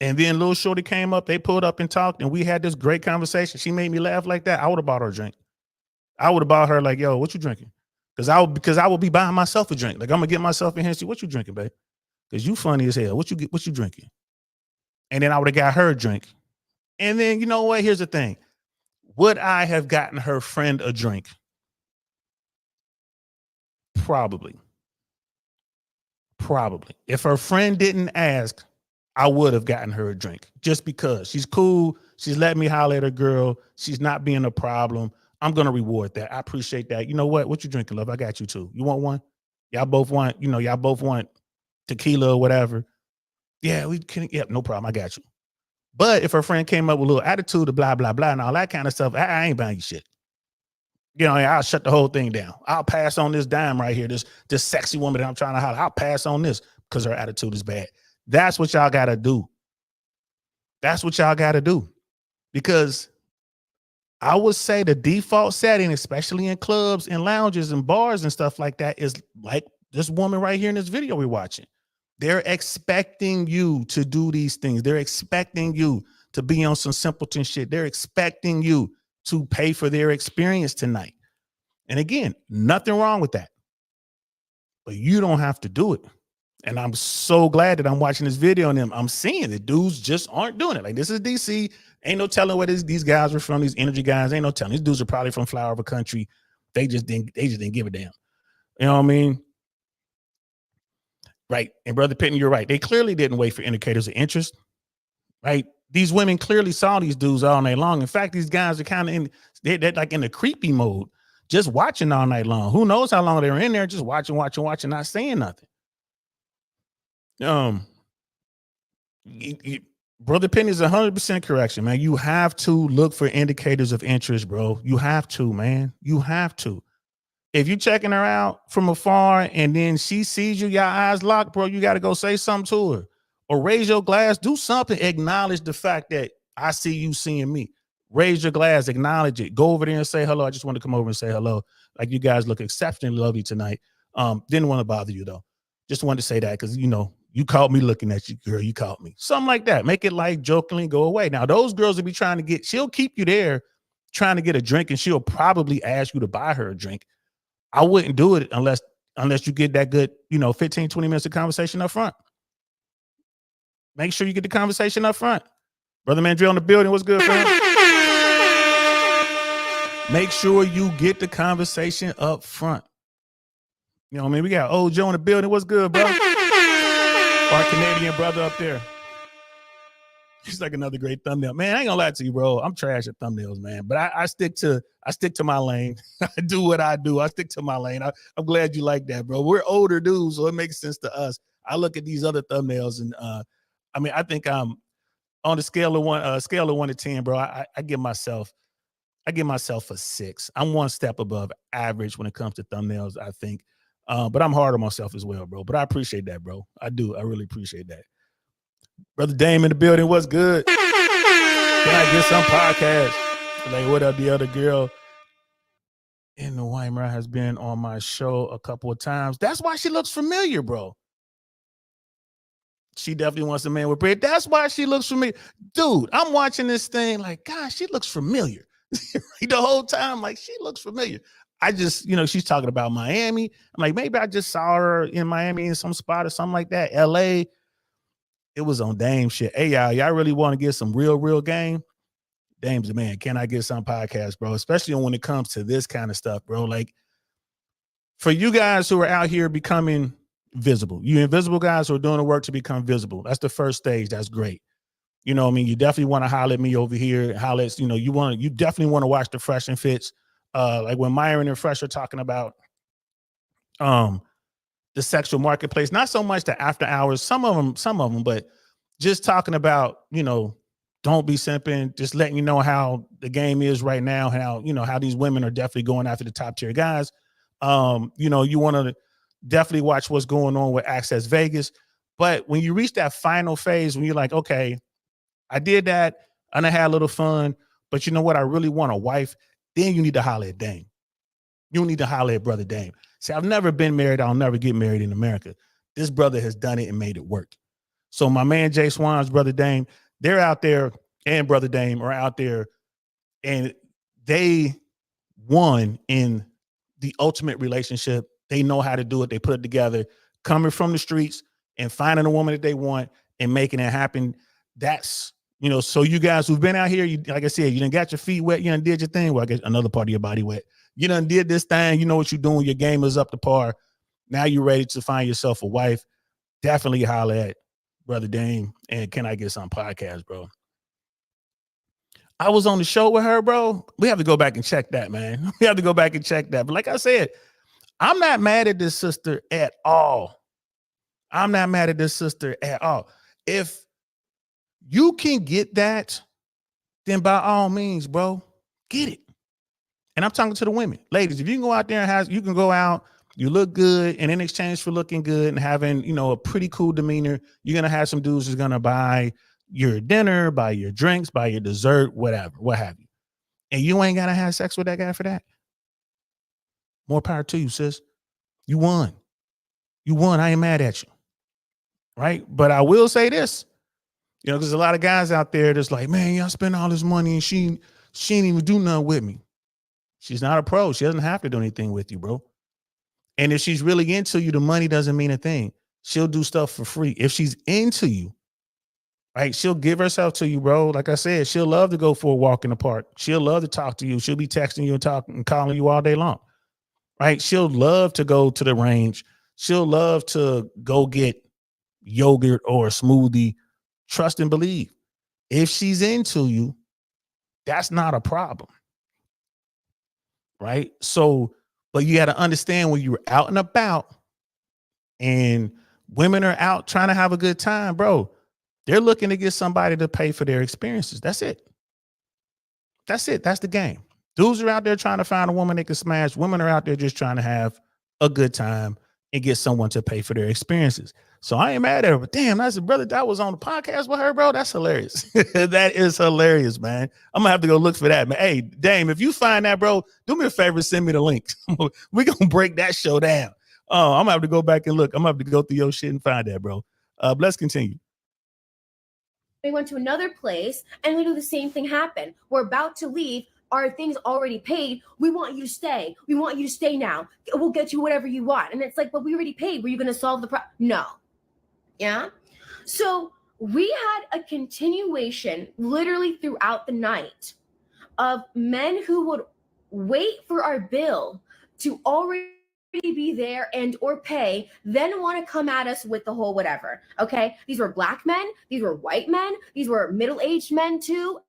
and then little shorty came up, they pulled up and talked and we had this great conversation. She made me laugh like that. I would have bought her a drink. I would have bought her like, yo, what you drinking? Because I would be buying myself a drink. Like I'm gonna get myself in here and see what you drinking, babe. Because you funny as hell. What you drinking? And then I would have got her a drink. And then you know what? Here's the thing. Would I have gotten her friend a drink? Probably. If her friend didn't ask, I would have gotten her a drink just because she's cool. She's letting me holler at her girl. She's not being a problem. I'm going to reward that. I appreciate that. You know what? What you drinking, love? I got you too. You want one? Y'all both want tequila or whatever. Yeah, we can. Yep, no problem. I got you. But if her friend came up with a little attitude of blah, blah, blah, and all that kind of stuff, I ain't buying you shit. I'll shut the whole thing down. I'll pass on this dime right here. This sexy woman that I'm trying to holler. I'll pass on this because her attitude is bad. That's what y'all got to do. Because I would say the default setting, especially in clubs and lounges and bars and stuff like that, is like this woman right here in this video we're watching. They're expecting you to do these things. They're expecting you to be on some simpleton shit. They're expecting you to pay for their experience tonight. And again, nothing wrong with that. But you don't have to do it. And I'm so glad that I'm watching this video and I'm seeing that dudes just aren't doing it. Like this is DC. Ain't no telling where these guys are from, these energy guys. Ain't no telling. These dudes are probably from flyover country. They just didn't give a damn. You know what I mean? Right. And Brother Pitton, you're right. They clearly didn't wait for indicators of interest. Right. These women clearly saw these dudes all night long. In fact, these guys are kind of they're like in the creepy mode, just watching all night long. Who knows how long they were in there, just watching, not saying nothing. Brother Penny is 100% correction, man. You have to look for indicators of interest, bro. You have to, man. You have to. If you're checking her out from afar and then she sees you, your eyes locked, bro, you got to go say something to her or raise your glass. Do something. Acknowledge the fact that I see you seeing me. Raise your glass. Acknowledge it. Go over there and say hello. I just want to come over and say hello. Like you guys look exceptionally lovely tonight. Didn't want to bother you though. Just wanted to say that because, you caught me looking at you, girl. You caught me. Something like that. Make it like jokingly go away. Now, those girls will be trying to she'll keep you there trying to get a drink and she'll probably ask you to buy her a drink. I wouldn't do it unless you get that good, 15, 20 minutes of conversation up front. Make sure you get the conversation up front. Brother Mandrill in the building. What's good, fam? Make sure you get the conversation up front. You know what I mean? We got old Joe in the building. What's good, bro? Our Canadian brother up there. It's like another great thumbnail. Man, I ain't gonna lie to you, bro. I'm trash at thumbnails, man. But I stick to my lane. I do what I do. I stick to my lane. I'm glad you like that, bro. We're older dudes, so it makes sense to us. I look at these other thumbnails, and I mean, I think I'm on the scale of 1 to 10, bro. I give myself a 6. I'm one step above average when it comes to thumbnails, I think. But I'm hard on myself as well, bro. But I appreciate that, bro. I do. I really appreciate that. Brother Dame in the building. What's good? Can I get some podcast? Like, what up, the other girl in the Weimer has been on my show a couple of times. That's why she looks familiar, bro. She definitely wants a man with bread. That's why she looks familiar. Dude, I'm watching this thing like, gosh, she looks familiar. The whole time, like, she looks familiar. I just, she's talking about Miami. I'm like, maybe I just saw her in Miami in some spot or something like that. LA. It was on Dame shit. Hey, y'all really want to get some real game? Dame's the man. Can I get some podcast, bro? Especially when it comes to this kind of stuff, bro. Like, for you guys who are out here becoming visible, you invisible guys who are doing the work to become visible. That's the first stage. That's great. You know what I mean? You definitely want to holler at me over here. Holler at, you definitely want to watch the Fresh and Fits. Like when Myron and Fresh are talking about the sexual marketplace, not so much the after hours, some of them, but just talking about, don't be simping, just letting you know how the game is right now, how these women are definitely going after the top tier guys. You want to definitely watch what's going on with Access Vegas. But when you reach that final phase, when you're like, okay, I did that, and I had a little fun, but you know what? I really want a wife. Then you need to holler at Dame. You need to holler at Brother Dame. See, I've never been married. I'll never get married in America. This brother has done it and made it work. So my man Jay Swan's Brother Dame, they're out there, and Brother Dame are out there, and they won in the ultimate relationship. They know how to do it. They put it together, coming from the streets and finding a woman that they want and making it happen. That's, so you guys who've been out here, you, like I said, you done got your feet wet, you done did your thing. Well, I guess another part of your body wet. You done did this thing. You know what you're doing. Your game is up to par. Now you're ready to find yourself a wife. Definitely holler at Brother Dame and Can I Get Some podcast, bro. I was on the show with her, bro. We have to go back and check that, man. We have to go back and check that. But like I said, I'm not mad at this sister at all. I'm not mad at this sister at all. If you can get that, then by all means, bro, get it. And I'm talking to the women. Ladies, if you can go out there and you can go out, you look good, and in exchange for looking good and having, a pretty cool demeanor, you're going to have some dudes who's going to buy your dinner, buy your drinks, buy your dessert, whatever, what have you. And you ain't got to have sex with that guy for that. More power to you, sis. You won. You won. I ain't mad at you. Right? But I will say this, because there's a lot of guys out there that's like, man, y'all spend all this money and she ain't even do nothing with me. She's not a pro. She doesn't have to do anything with you, bro. And if she's really into you, the money doesn't mean a thing. She'll do stuff for free. If she's into you, right, she'll give herself to you, bro. Like I said, she'll love to go for a walk in the park. She'll love to talk to you. She'll be texting you and talking and calling you all day long, right? She'll love to go to the range. She'll love to go get yogurt or a smoothie. Trust and believe. If she's into you, that's not a problem. Right? So, but you got to understand when you're out and about and women are out trying to have a good time, bro, they're looking to get somebody to pay for their experiences. That's it. That's it. That's the game. Dudes are out there trying to find a woman they can smash. Women are out there just trying to have a good time and get someone to pay for their experiences. So I ain't mad at her, but damn, that's a brother that was on the podcast with her, bro. That's hilarious. That is hilarious, man. I'm gonna have to go look for that, man. Hey, Dame, if you find that, bro, do me a favor, send me the link. We're gonna break that show down. I'm gonna have to go back and look. I'm gonna have to go through your shit and find that, bro. Let's continue. We went to another place and we do the same thing happen. We're about to leave. Our things already paid. We want you to stay. We want you to stay now. We'll get you whatever you want. And it's like, but we already paid. Were you going to solve the problem? No. Yeah. So we had a continuation literally throughout the night of men who would wait for our bill to already be there and or pay, then want to come at us with the whole whatever. Okay, these were black men, these were white men, these were middle-aged men too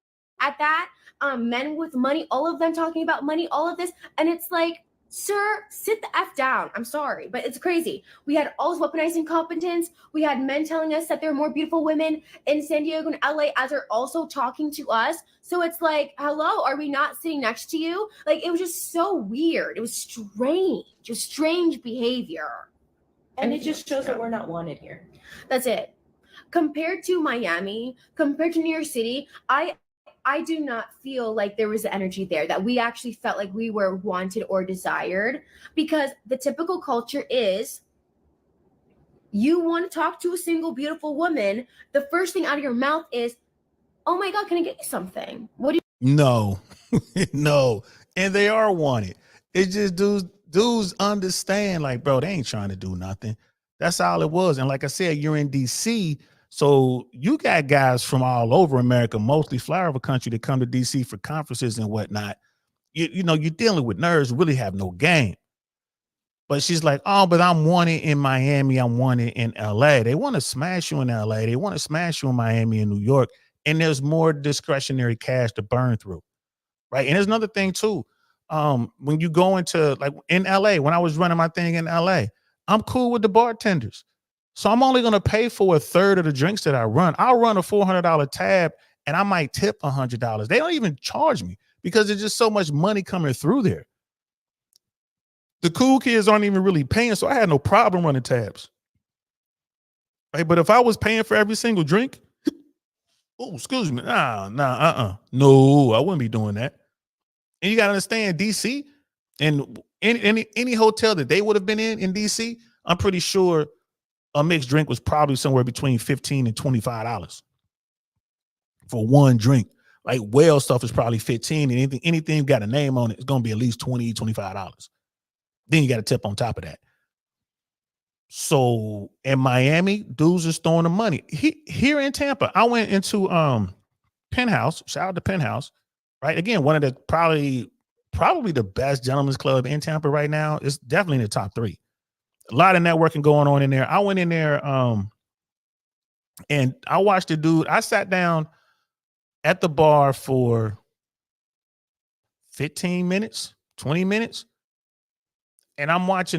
at that, men with money, all of them talking about money, all of this. And it's like, sir, sit the F down. I'm sorry, but it's crazy. We had all this weaponized incompetence. We had men telling us that there are more beautiful women in San Diego and LA as they're also talking to us. So it's like, hello, are we not sitting next to you? Like, it was just so weird. It was strange. It was strange behavior. And it just shows that we're not wanted here. That's it. Compared to Miami, compared to New York City, I do not feel like there was energy there, that we actually felt like we were wanted or desired, because the typical culture is you want to talk to a single beautiful woman, the first thing out of your mouth is, oh my God, can I get you something? What do you? No, no. And they are wanted. It's just dudes understand, like, bro, they ain't trying to do nothing. That's all it was. And like I said, you're in DC. So you got guys from all over America, mostly flyover country, that come to DC for conferences and whatnot. You know, you're dealing with nerds who really have no game. But she's like, oh, but I'm wanted in Miami. I'm wanted in LA. They want to smash you in LA. They want to smash you in Miami and New York. And there's more discretionary cash to burn through. Right. And there's another thing, too. When you go into, like, in LA, when I was running my thing in LA, I'm cool with the bartenders. So I'm only going to pay for a third of the drinks that I run. I'll run a $400 tab and I might tip $100. They don't even charge me because there's just so much money coming through there. The cool kids aren't even really paying, so I had no problem running tabs. Right? But if I was paying for every single drink, oh, excuse me, no, I wouldn't be doing that. And you got to understand, DC and any hotel that they would have been in DC, I'm pretty sure a mixed drink was probably somewhere between $15 and $25 for one drink. Like, whale stuff is probably $15, and anything got a name on it is going to be at least $20, $25. Then you got a tip on top of that. So in Miami, dudes is throwing the money. Here in Tampa, I went into Penthouse. Shout out to Penthouse. Right, again, one of the probably the best gentlemen's club in Tampa right now. It's definitely in the top 3. A lot of networking going on in there. I went in there and I watched the dude. I sat down at the bar for 15 minutes, 20 minutes. And I watched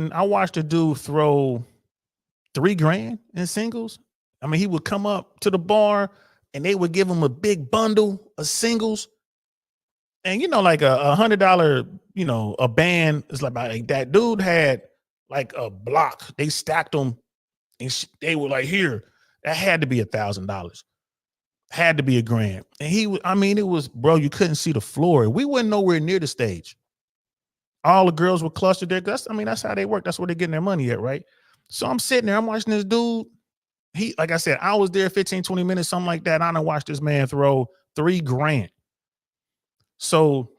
the dude throw $3,000 in singles. I mean, he would come up to the bar and they would give him a big bundle of singles. And, you know, like a $100, you know, a band is like that dude had like a block. They stacked them and they were like, here, that had to be $1,000. Had to be $1,000. And it was, bro, you couldn't see the floor. We weren't nowhere near the stage. All the girls were clustered there. That's how they work. That's where they're getting their money at, right? So I'm sitting there, I'm watching this dude. He, like I said, I was there 15, 20 minutes, something like that. I done watched this man throw $3,000. So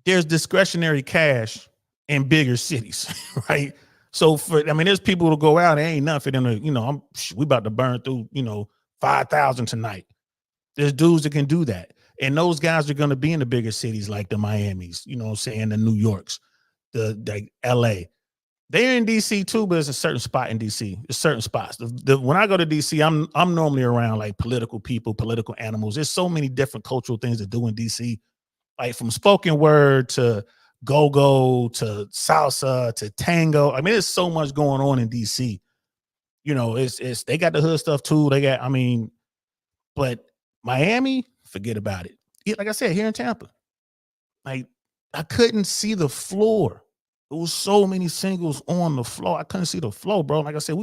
there's discretionary cash in bigger cities, right? So there's people who go out, there ain't nothing in the, you know, we about to burn through, you know, 5,000 tonight. There's dudes that can do that. And those guys are going to be in the bigger cities like the Miamis, you know what I'm saying, the New Yorks, the LA. They're in DC too, but it's a certain spot in DC. There's certain spots. When I go to DC, I'm normally around like political people, political animals. There's so many different cultural things to do in DC, like from spoken word to go-go to salsa to tango. I mean, there's so much going on in DC. You know, it's they got the hood stuff too. They got, but Miami, forget about it. Like I said, here in Tampa, like I couldn't see the floor. There was so many singles on the floor. I couldn't see the floor, bro. Like I said,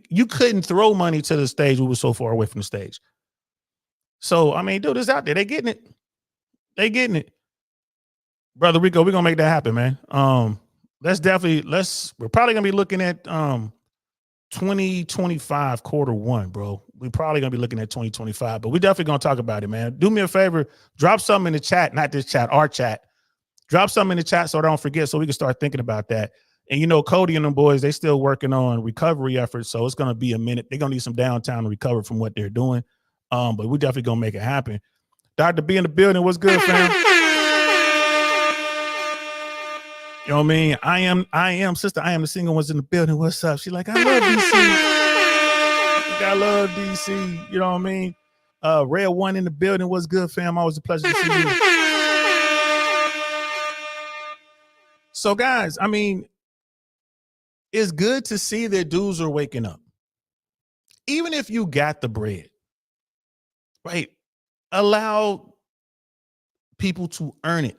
you couldn't throw money to the stage. We were so far away from the stage. So, dude, it's out there. They getting it. Brother Rico, we're gonna make that happen, man. We're probably gonna be looking at 2025 Q1, bro. We're probably gonna be looking at 2025, but we're definitely gonna talk about it, man. Do me a favor, drop something in the chat, not this chat, our chat. Drop something in the chat so I don't forget, so we can start thinking about that. And you know, Cody and them boys, they still working on recovery efforts, so it's gonna be a minute. They're gonna need some downtime to recover from what they're doing. But we're definitely gonna make it happen. Dr. B in the building, what's good, fam? You know what I mean? I am, sister. I am the single ones in the building. What's up? She's like, I love DC. I love DC. You know what I mean? Red One in the building. What's good, fam? Always a pleasure to see you. So, guys, I mean, it's good to see that dudes are waking up. Even if you got the bread, right? Allow people to earn it.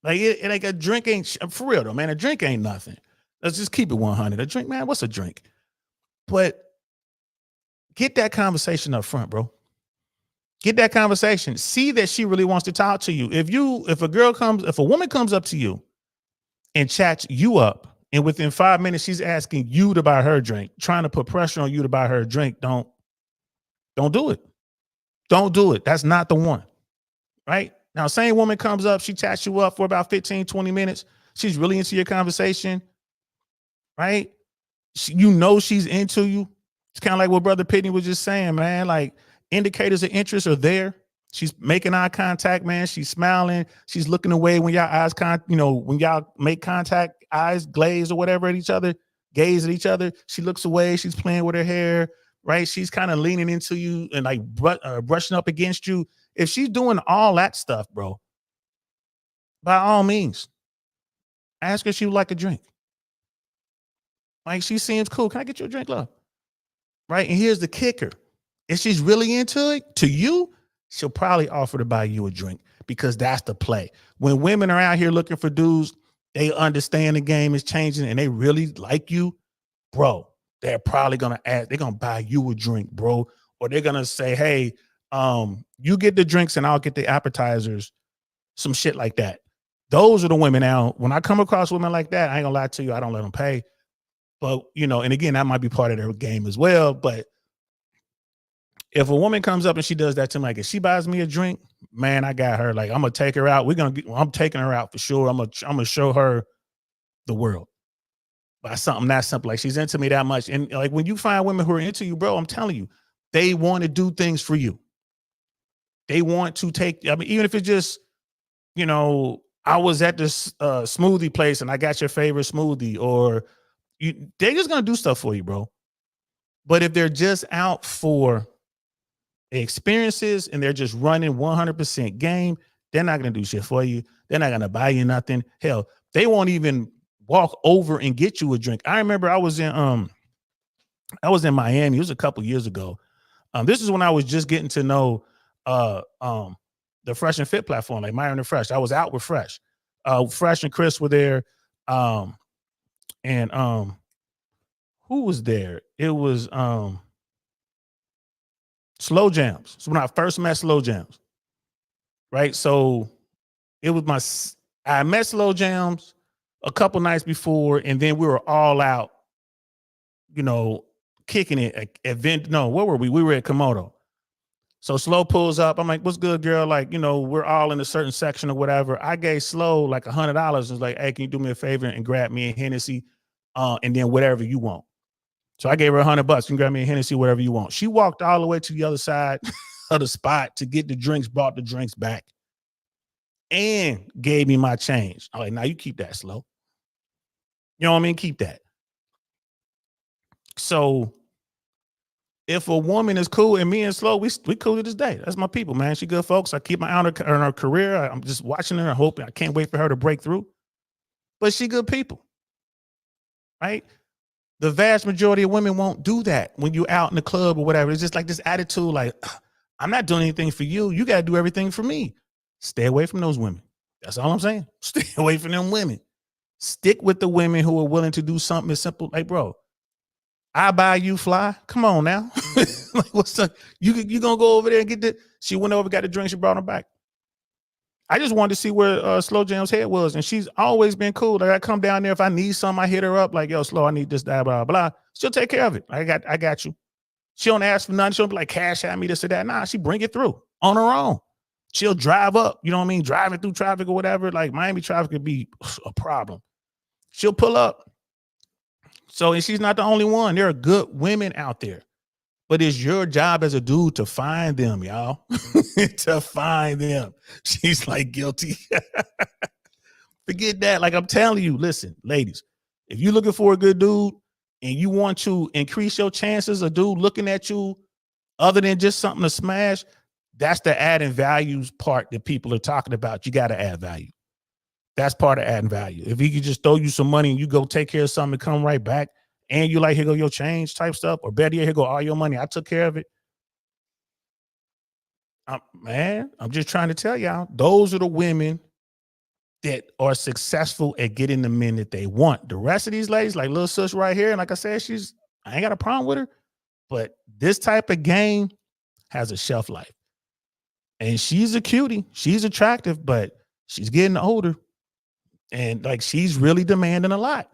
Like it like a drink ain't for real though, man. A drink ain't nothing. Let's just keep it 100. A drink, man. What's a drink? But get that conversation up front, bro. Get that conversation. See that she really wants to talk to you. If a woman comes up to you and chats you up, and within 5 minutes she's asking you to buy her drink, trying to put pressure on you to buy her a drink, don't do it. Don't do it. That's not the one. Right? Now, same woman comes up, she chats you up for about 15, 20 minutes. She's really into your conversation, right? You know she's into you. It's kind of like what Brother Pitney was just saying, man. Like indicators of interest are there. She's making eye contact, man. She's smiling. She's looking away when y'all when y'all make contact, eyes glaze or whatever at each other, gaze at each other. She looks away. She's playing with her hair, right? She's kind of leaning into you and like brushing up against you. If she's doing all that stuff, bro, by all means, ask her if she would like a drink. Like she seems cool. Can I get you a drink, love? Right? And here's the kicker. If she's really into it, to you, she'll probably offer to buy you a drink because that's the play. When women are out here looking for dudes, they understand the game is changing and they really like you, bro, they're probably going to ask, they're going to buy you a drink, bro. Or they're going to say, hey, you get the drinks and I'll get the appetizers, some shit like that. Those are the women. Now, when I come across women like that, I ain't gonna lie to you, I don't let them pay. But, and again, that might be part of their game as well. But if a woman comes up and she does that to me, like if she buys me a drink, man, I got her. Like I'm gonna take her out. I'm taking her out for sure. I'm gonna show her the world by something that simple. Like she's into me that much. And like when you find women who are into you, bro, I'm telling you, they want to do things for you. They want to take, I mean, even if it's just, I was at this smoothie place and I got your favorite smoothie, or they're just going to do stuff for you, bro. But if they're just out for experiences and they're just running 100% game, they're not going to do shit for you. They're not going to buy you nothing. Hell, they won't even walk over and get you a drink. I remember I was in Miami. It was a couple years ago. This is when I was just getting to know the Fresh and Fit platform, like Myron and Fresh. I was out with Fresh. Fresh and Chris were there. And who was there? It was Slow Jams. So when I first met Slow Jams, right? So it was I met Slow Jams a couple nights before, and then we were all out, kicking it where were we? We were at Komodo. So Slow pulls up. I'm like, what's good, girl? Like, we're all in a certain section or whatever. I gave Slow like $100 and was like, hey, can you do me a favor and grab me a Hennessy and then whatever you want. So I gave her $100. You can grab me a Hennessy, whatever you want. She walked all the way to the other side of the spot to get the drinks, brought the drinks back, and gave me my change. I'm like, now you keep that, Slow. You know what I mean? Keep that. So if a woman is cool, and me and Slow, we cool to this day. That's my people, man. She good folks. I keep my eye on her career. I'm just watching her. I can't wait for her to break through. But she good people, right? The vast majority of women won't do that when you're out in the club or whatever. It's just like this attitude, like, I'm not doing anything for you. You got to do everything for me. Stay away from those women. That's all I'm saying. Stay away from them women. Stick with the women who are willing to do something as simple. Like, bro, I buy you fly. Come on now. Like, what's up? You gonna go over there and get the? She went over, got the drink. She brought them back. I just wanted to see where Slow Jam's head was, and she's always been cool. Like I come down there if I need something, I hit her up. Like, yo, Slow, I need this, blah blah blah. She'll take care of it. I got you. She don't ask for nothing. She'll be like, cash at me, this or that. Nah, she bring it through on her own. She'll drive up. You know what I mean? Driving through traffic or whatever. Like Miami traffic could be a problem. She'll pull up. So, and she's not the only one. There are good women out there. But it's your job as a dude to find them, y'all. To find them. She's like guilty. Forget that. Like I'm telling you, listen, ladies, if you're looking for a good dude and you want to increase your chances of dude looking at you other than just something to smash, that's the adding values part that people are talking about. You got to add value. That's part of adding value. If he could just throw you some money and you go take care of something and come right back, and you like, here go your change type stuff, or better yet, here go all your money, I took care of it. Man, I'm just trying to tell y'all, those are the women that are successful at getting the men that they want. The rest of these ladies, like little sis right here, and like I said, I ain't got a problem with her, but this type of game has a shelf life. And she's a cutie. She's attractive, but she's getting older. And like she's really demanding a lot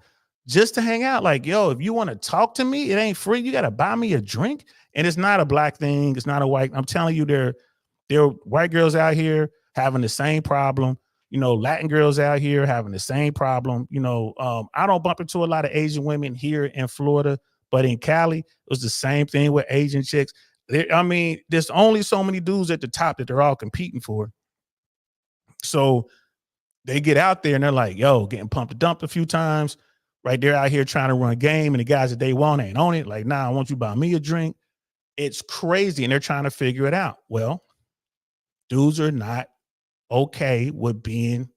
just to hang out. Like, yo, if you want to talk to me, it ain't free. You got to buy me a drink. And it's not a black thing. It's not a white. I'm telling you, there are white girls out here having the same problem. Latin girls out here having the same problem. I don't bump into a lot of Asian women here in Florida, but in Cali, it was the same thing with Asian chicks. There's only so many dudes at the top that they're all competing for. So they get out there and they're like, yo, getting pumped and dumped a few times. Right, they're out here trying to run game, and the guys that they want ain't on it. Like, nah, I want you to buy me a drink. It's crazy, and they're trying to figure it out. Well, dudes are not okay with being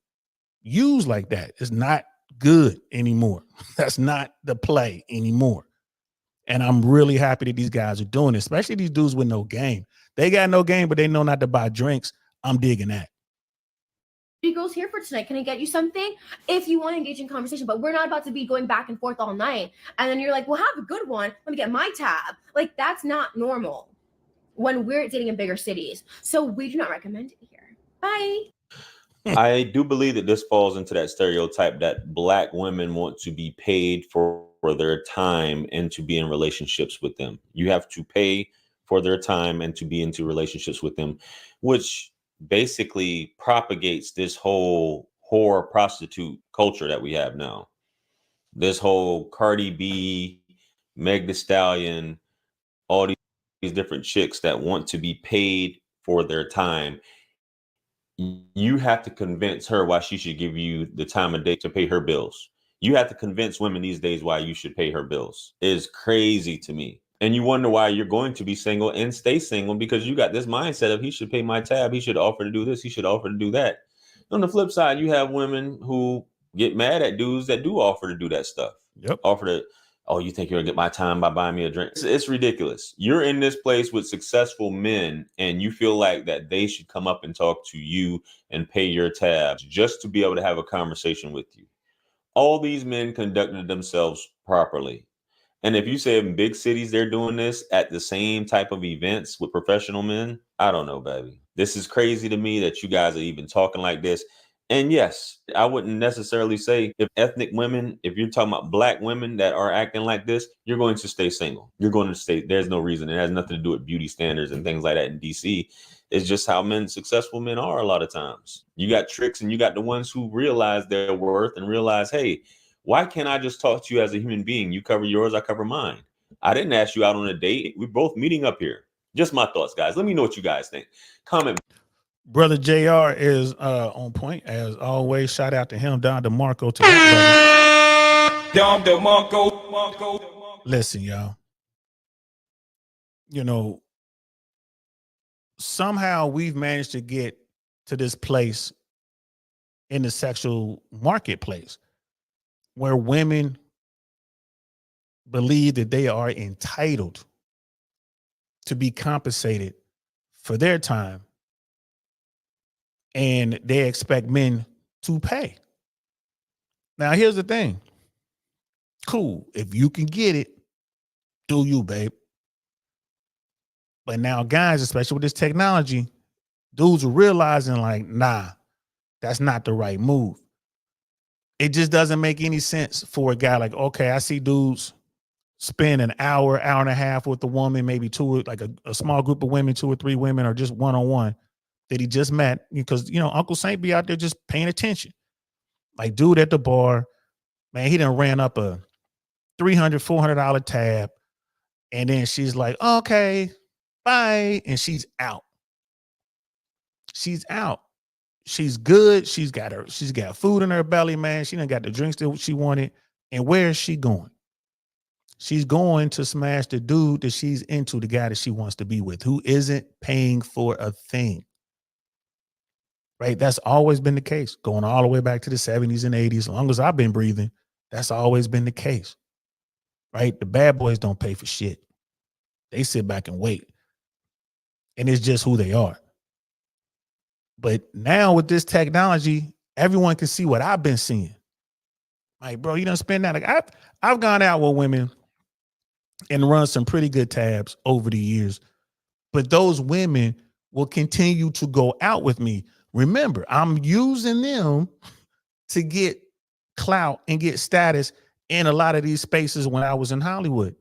used like that. It's not good anymore. That's not the play anymore. And I'm really happy that these guys are doing it, especially these dudes with no game. They got no game, but they know not to buy drinks. I'm digging that. Girls here for tonight. Can I get you something? If you want to engage in conversation, but we're not about to be going back and forth all night. And then you're like, well, have a good one. Let me get my tab. Like, that's not normal when we're dating in bigger cities. So we do not recommend it here. Bye. I do believe that this falls into that stereotype that Black women want to be paid for their time and to be in relationships with them. You have to pay for their time and to be into relationships with them, which basically propagates this whole whore prostitute culture that we have now. This whole Cardi B, Meg Thee Stallion, all these different chicks that want to be paid for their time. You have to convince her why she should give you the time of day to pay her bills. You have to convince women these days why you should pay her bills. It's crazy to me. And you wonder why you're going to be single and stay single, because you got this mindset of he should pay my tab. He should offer to do this. He should offer to do that. On the flip side, you have women who get mad at dudes that do offer to do that stuff. Yep. Offer to, oh, you think you're gonna get my time by buying me a drink? It's ridiculous. You're in this place with successful men and you feel like that they should come up and talk to you and pay your tabs just to be able to have a conversation with you. All these men conducted themselves properly. And if you say in big cities they're doing this at the same type of events with professional men, I don't know, baby. This is crazy to me that you guys are even talking like this. And yes, I wouldn't necessarily say if ethnic women, if you're talking about Black women that are acting like this, you're going to stay single. You're going to stay. There's no reason. It has nothing to do with beauty standards and things like that in DC. It's just how successful men are a lot of times. You got tricks and you got the ones who realize their worth and realize, hey, why can't I just talk to you as a human being? You cover yours, I cover mine. I didn't ask you out on a date. We're both meeting up here. Just my thoughts, guys. Let me know what you guys think. Comment. Brother JR is on point as always. Shout out to him. Don DeMarco to that brother. Don DeMarco. Listen, y'all. Somehow we've managed to get to this place in the sexual marketplace where women believe that they are entitled to be compensated for their time, and they expect men to pay. Now, here's the thing. Cool. If you can get it, do you, babe. But now guys, especially with this technology, dudes are realizing like, nah, that's not the right move. It just doesn't make any sense for a guy like, okay, I see dudes spend an hour and a half with the woman, maybe two, like a small group of women, 2 or 3 women, or just one-on-one that he just met, because, Uncle Saint be out there just paying attention. Like, dude at the bar, man, he done ran up a $300, $400 tab. And then she's like, okay, bye. And she's out. She's out. She's good. She's got food in her belly, man. She done got the drinks that she wanted. And where is she going? She's going to smash the dude that she's into, the guy that she wants to be with, who isn't paying for a thing. Right? That's always been the case, going all the way back to the 70s and 80s. As long as I've been breathing, that's always been the case. Right? The bad boys don't pay for shit. They sit back and wait. And it's just who they are. But now with this technology, everyone can see what I've been seeing. Like, bro, you don't spend that. Like I've gone out with women and run some pretty good tabs over the years, but those women will continue to go out with me. Remember, I'm using them to get clout and get status in a lot of these spaces when I was in Hollywood.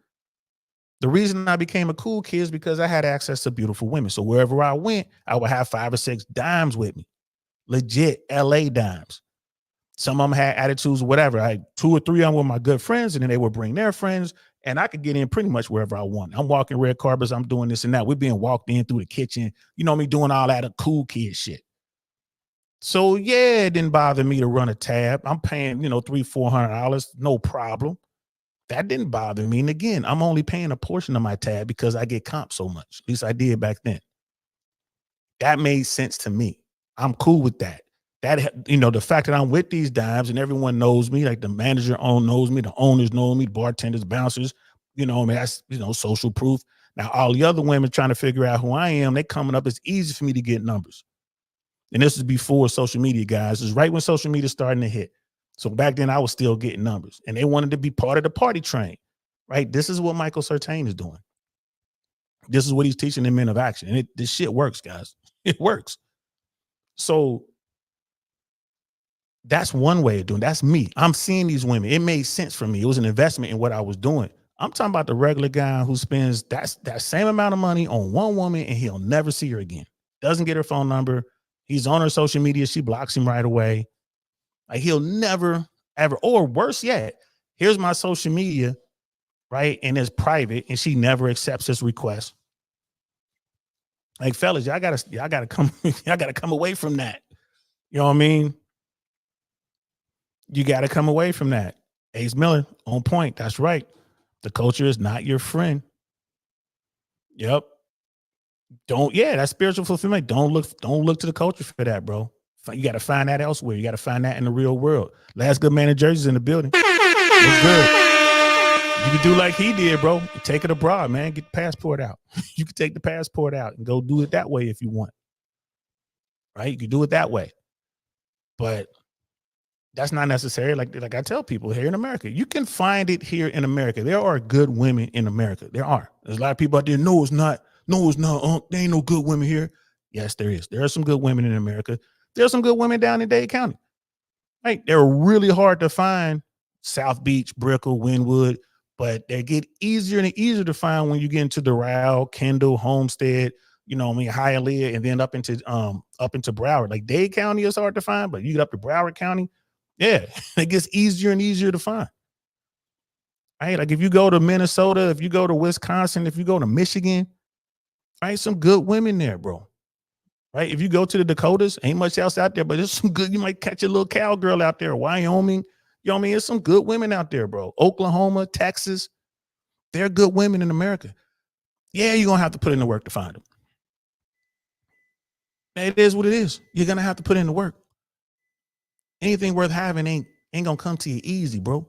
The reason I became a cool kid is because I had access to beautiful women. So wherever I went, I would have 5 or 6 dimes with me. Legit LA dimes. Some of them had attitudes, whatever. I had 2 or 3 of them were my good friends, and then they would bring their friends, and I could get in pretty much wherever I want. I'm walking red carpets. I'm doing this and that. We're being walked in through the kitchen. You know me doing all that cool kid shit. So yeah, it didn't bother me to run a tab. I'm paying, $300-400, no problem. That didn't bother me. And again, I'm only paying a portion of my tab because I get comp so much. At least I did back then. That made sense to me. I'm cool with that. That, the fact that I'm with these dimes and everyone knows me, like the manager knows me, the owners know me, the bartenders, bouncers, that's, social proof. Now, all the other women trying to figure out who I am, they coming up. It's easy for me to get numbers. And this is before social media, guys. This is right when social media starting to hit. So back then I was still getting numbers and they wanted to be part of the party train, right? This is what Michael Certain is doing. This is what he's teaching the men of action. And this shit works, guys. It works. So that's one way of doing it. That's me. I'm seeing these women. It made sense for me. It was an investment in what I was doing. I'm talking about the regular guy who spends that same amount of money on one woman and he'll never see her again. Doesn't get her phone number. He's on her social media. She blocks him right away. Like he'll never, ever, or worse yet, here's my social media, right? And it's private and she never accepts his request. Like, fellas, y'all gotta come away from that. You know what I mean? You gotta come away from that. Ace Miller, on point. That's right. The culture is not your friend. Yep. That's spiritual fulfillment. Don't look to the culture for that, bro. You got to find that elsewhere. You got to find that in the real world. Last good man in Jersey's in the building. It's good. You can do like he did, bro. Take it abroad, man. Get the passport out. You can take the passport out and go do it that way if you want. Right? You can do it that way. But that's not necessary. Like I tell people here in America, you can find it here in America. There are good women in America. There are. There's a lot of people out there. No, it's not. No, it's not. There ain't no good women here. Yes, there is. There are some good women in America. There's some good women down in Dade County. Right? They're really hard to find. South Beach, Brickell, Wynwood, but they get easier and easier to find when you get into Doral, Kendall, Homestead, Hialeah, and then up into Broward. Like Dade County is hard to find, but you get up to Broward County, yeah, it gets easier and easier to find. Right? Like if you go to Minnesota, if you go to Wisconsin, if you go to Michigan, right, some good women there, bro. Right? If you go to the Dakotas, ain't much else out there, but there's some good, you might catch a little cowgirl out there, Wyoming. You know what I mean? There's some good women out there, bro. Oklahoma, Texas. They're good women in America. Yeah, you're going to have to put in the work to find them. It is what it is. You're going to have to put in the work. Anything worth having ain't going to come to you easy, bro.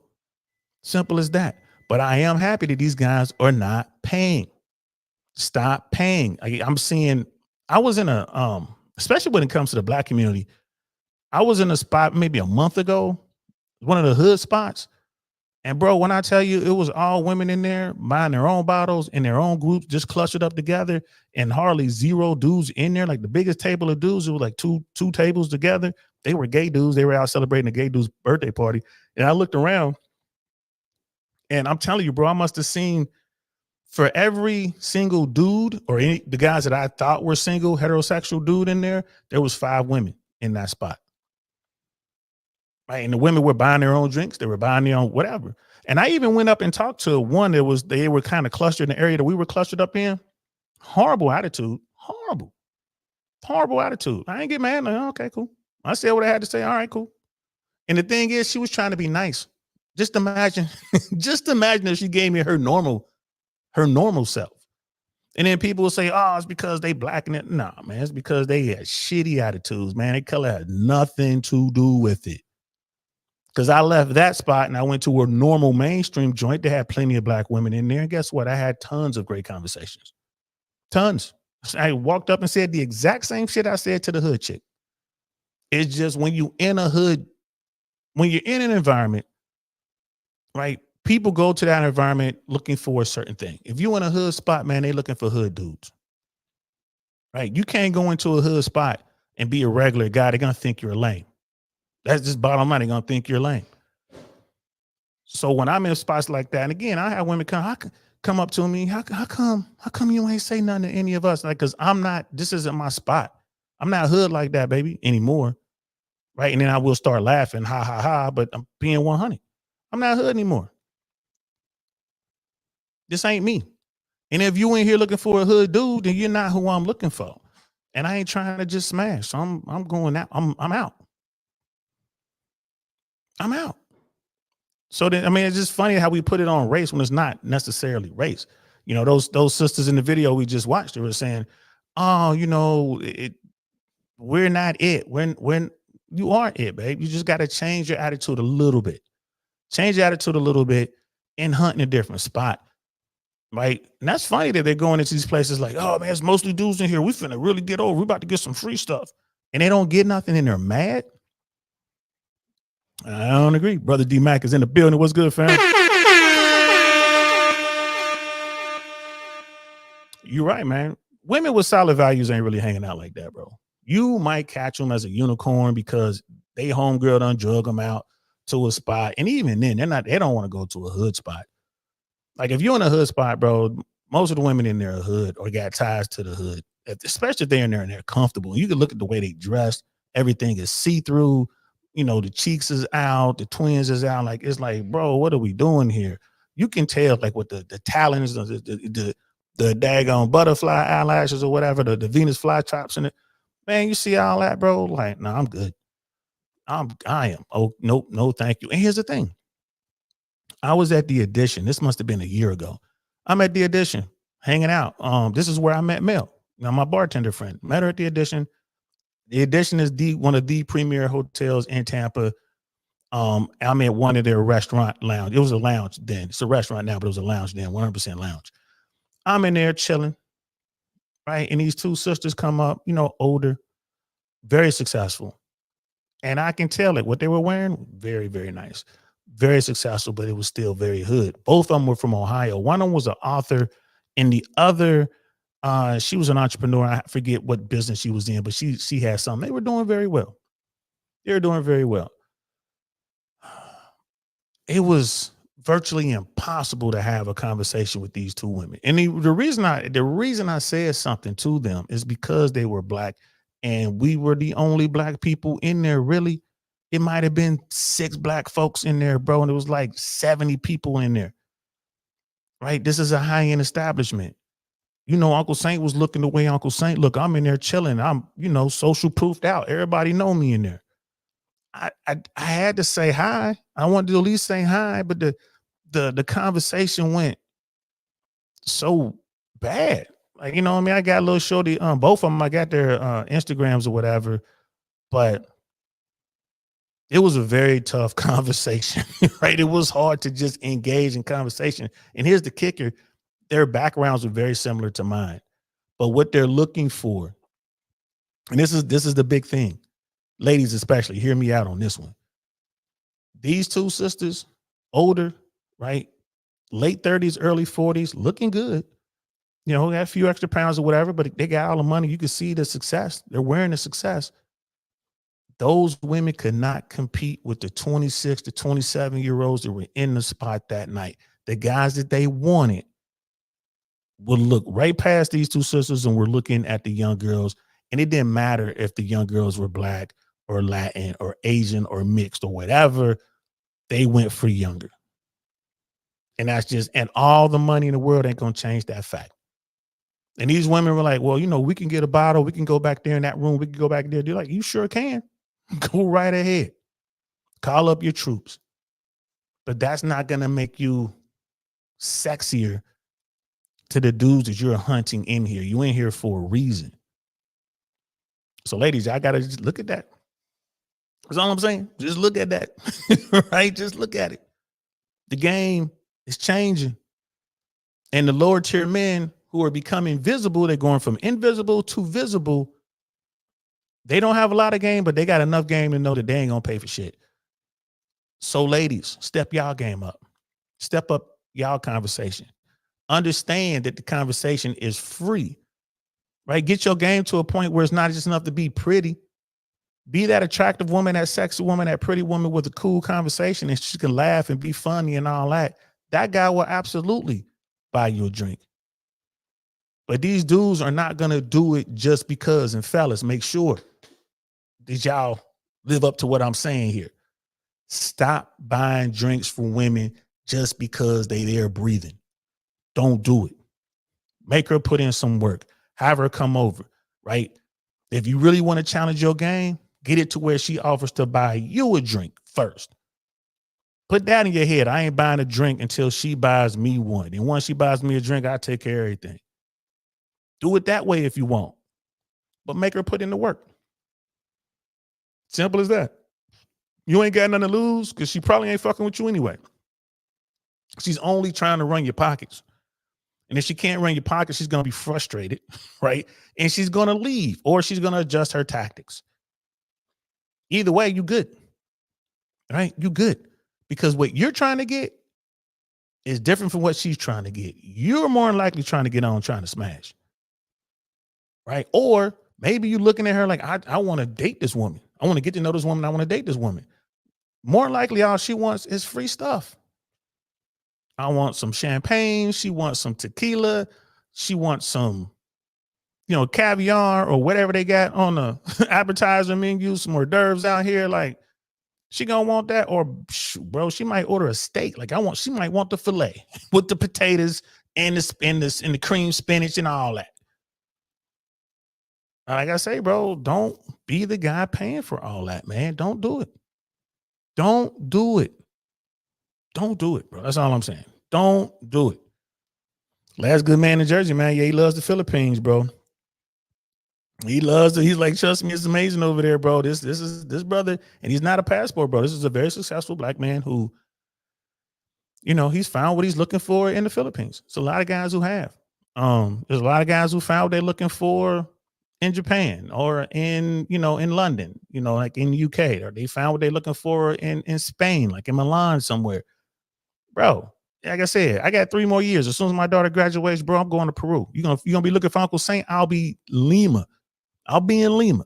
Simple as that. But I am happy that these guys are not paying. Stop paying. I'm seeing, I was in a, especially when it comes to the Black community, I was in a spot maybe a month ago, one of the hood spots. And bro, when I tell you it was all women in there buying their own bottles in their own groups, just clustered up together, and hardly zero dudes in there. Like the biggest table of dudes, it was like two tables together. They were gay dudes. They were out celebrating a gay dude's birthday party. And I looked around and I'm telling you, bro, I must have seen for every single dude or the guys that I thought were single heterosexual dude in there, there was 5 women in that spot. Right. And the women were buying their own drinks. They were buying their own whatever. And I even went up and talked to one that they were kind of clustered in the area that we were clustered up in. Horrible attitude. Horrible attitude. I ain't get mad. Like, oh, okay, cool. I said what I had to say. All right, cool. And the thing is, she was trying to be nice. Just imagine, just imagine if she gave me her normal self. And then people will say, oh, it's because they black and it. Nah, man, it's because they had shitty attitudes, man. Their color had nothing to do with it. Because I left that spot and I went to a normal mainstream joint that had plenty of black women in there. And guess what? I had tons of great conversations. Tons. I walked up and said the exact same shit I said to the hood chick. It's just when you in a hood, when you're in an environment, right? People go to that environment looking for a certain thing. If you in a hood spot, man, they looking for hood dudes. Right? You can't go into a hood spot and be a regular guy. They're gonna think you're a lame. That's just bottom line. They're gonna think you're lame. So when I'm in spots like that, and again, I have women come up to me. How come you ain't say nothing to any of us? Like, cause I'm not. This isn't my spot. I'm not hood like that, baby, anymore. Right? And then I will start laughing, ha ha ha. But I'm being 100. I'm not hood anymore. This ain't me. And if you ain't here looking for a hood dude, then you're not who I'm looking for. And I ain't trying to just smash. So I'm going out. I'm out. I'm out. So then, I mean, it's just funny how we put it on race when it's not necessarily race. You know, those sisters in the video we just watched, they were saying, oh, you know, we're not it. When you are it, babe. You just got to change your attitude a little bit. Change your attitude a little bit and hunt in a different spot. Right. And that's funny that they're going into these places like, oh man, it's mostly dudes in here. We finna really get over. We're about to get some free stuff. And they don't get nothing and they're mad. I don't agree. Brother D Mac is in the building. What's good, fam? You're right, man. Women with solid values ain't really hanging out like that, bro. You might catch them as a unicorn because they homegirl done drug them out to a spot. And even then, they don't want to go to a hood spot. Like if you're in a hood spot, bro, most of the women in there are hood or got ties to the hood, especially if they're in there and they're comfortable. You can look at the way they dress. Everything is see-through. You know, the cheeks is out, the twins is out. Like, it's like, bro, what are we doing here? You can tell like with the talons, the daggone butterfly eyelashes or whatever, the Venus flytraps in it. Man, you see all that, bro? Like, no, I'm good. I am. Oh, nope, no, thank you. And here's the thing. I was at the Edition. This must have been a year ago. I'm at the Edition, hanging out. This is where I met Mel. Now, my bartender friend. Met her at the Edition. The Edition is one of the premier hotels in Tampa. I'm at one of their restaurant lounge. It was a lounge then. It's a restaurant now, but it was a lounge then, 100% lounge. I'm in there chilling, right? And these two sisters come up, you know, older, very successful. And I can tell it. What they were wearing, very, very nice. Very successful, but it was still very hood. Both of them were from Ohio. One of them was an author, and the other, she was an entrepreneur. I forget what business she was in, but she had something. They were doing very well. They were doing very well. It was virtually impossible to have a conversation with these two women. And the reason I said something to them is because they were black, and we were the only black people in there, really. It might have been 6 black folks in there, bro. And it was like 70 people in there. Right? This is a high-end establishment. You know, Uncle Saint was looking the way Uncle Saint look. I'm in there chilling. I'm, you know, social proofed out. Everybody know me in there. I had to say hi. I wanted to at least say hi, but the conversation went so bad. Like, you know what I mean? I got a little shorty, both of them, I got their Instagrams or whatever, but it was a very tough conversation, right? It was hard to just engage in conversation. And here's the kicker. Their backgrounds are very similar to mine, but what they're looking for, and this is the big thing, ladies, especially hear me out on this one. These two sisters, older, right? Late 30s, early 40s, looking good. You know, got a few extra pounds or whatever, but they got all the money. You can see the success. They're wearing the success. Those women could not compete with the 26 to 27-year-olds that were in the spot that night. The guys that they wanted would look right past these two sisters and were looking at the young girls. And it didn't matter if the young girls were black or Latin or Asian or mixed or whatever. They went for younger. And that's just, and all the money in the world ain't going to change that fact. And these women were like, well, you know, we can get a bottle. We can go back there in that room. We can go back there. They're like, you sure can. Go right ahead. Call up your troops. But that's not going to make you sexier to the dudes that you're hunting in here. You in here for a reason. So, ladies, I got to just look at that. That's all I'm saying. Just look at that. Right? Just look at it. The game is changing. And the lower tier men who are becoming visible, they're going from invisible to visible. They don't have a lot of game, but they got enough game to know that they ain't going to pay for shit. So, ladies, step y'all game up. Step up y'all conversation. Understand that the conversation is free, right? Get your game to a point where it's not just enough to be pretty. Be that attractive woman, that sexy woman, that pretty woman with a cool conversation, and she can laugh and be funny and all that. That guy will absolutely buy you a drink. But these dudes are not going to do it just because. And fellas, make sure that y'all live up to what I'm saying here. Stop buying drinks for women just because they there breathing. Don't do it. Make her put in some work. Have her come over, right? If you really want to challenge your game, get it to where she offers to buy you a drink first. Put that in your head. I ain't buying a drink until she buys me one. And once she buys me a drink, I take care of everything. Do it that way if you want. But make her put in the work. Simple as that. You ain't got nothing to lose because she probably ain't fucking with you anyway. She's only trying to run your pockets. And if she can't run your pockets, she's going to be frustrated, right? And she's going to leave or she's going to adjust her tactics. Either way, you good, right? You good. Because what you're trying to get is different from what she's trying to get. You're more than likely trying to get on, trying to smash, right? Or maybe you're looking at her like, I want to date this woman. I want to get to know this woman. I want to date this woman. More likely, all she wants is free stuff. I want some champagne. She wants some tequila. She wants some, caviar or whatever they got on the appetizer menu, some hors d'oeuvres out here. Like, she gonna want that, or bro, she might order a steak. Like, she might want the filet with the potatoes and the cream spinach and all that. Like I say, bro, don't be the guy paying for all that, man. Don't do it. Don't do it. Don't do it, bro. That's all I'm saying. Don't do it. Last good man in Jersey, man. Yeah, he loves the Philippines, bro. He's like, trust me, it's amazing over there, bro. This brother, and he's not a passport, bro. This is a very successful black man who, he's found what he's looking for in the Philippines. It's a lot of guys who have. There's a lot of guys who found what they're looking for in Japan or in London, like in the UK, or they found what they're looking for in Spain, like in Milan somewhere. Bro, like I said, I got 3 more years. As soon as my daughter graduates, bro, I'm going to Peru. You're gonna be looking for Uncle Saint. I'll be Lima. I'll be in Lima,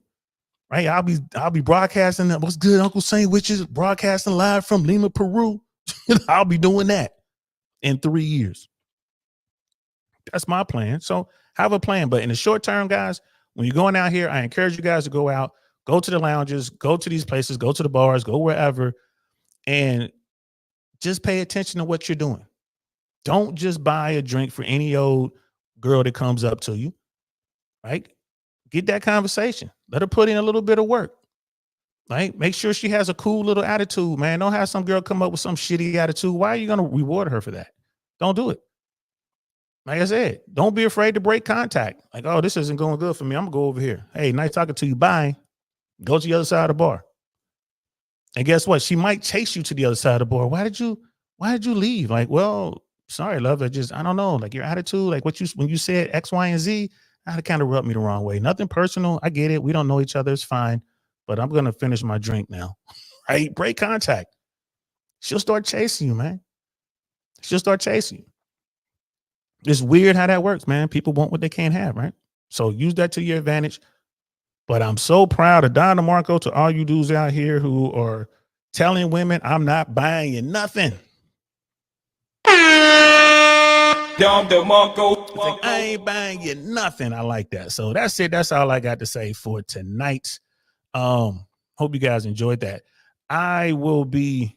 right? I'll be broadcasting. What's good, Uncle Saint? Which is broadcasting live from Lima, Peru. I'll be doing that in 3 years. That's my plan. So have a plan. But in the short term, guys, when you're going out here, I encourage you guys to go out, go to the lounges, go to these places, go to the bars, go wherever, and just pay attention to what you're doing. Don't just buy a drink for any old girl that comes up to you, right? Get that conversation. Let her put in a little bit of work, right? Make sure she has a cool little attitude, man. Don't have some girl come up with some shitty attitude. Why are you going to reward her for that? Don't do it. Like I said, don't be afraid to break contact. Like, oh, this isn't going good for me. I'm going to go over here. Hey, nice talking to you. Bye. Go to the other side of the bar. And guess what? She might chase you to the other side of the bar. Why did you leave? Like, well, sorry, love. I don't know. Like your attitude, like when you said X, Y, and Z, that kind of rubbed me the wrong way. Nothing personal. I get it. We don't know each other. It's fine. But I'm going to finish my drink now. Right? Break contact. She'll start chasing you, man. She'll start chasing you. It's weird how that works, man. People want what they can't have, right? So use that to your advantage. But I'm so proud of Don DeMarco, to all you dudes out here who are telling women, I'm not buying you nothing. Don DeMarco. It's like, I ain't buying you nothing. I like that. So that's it. That's all I got to say for tonight. Hope you guys enjoyed that. We'll be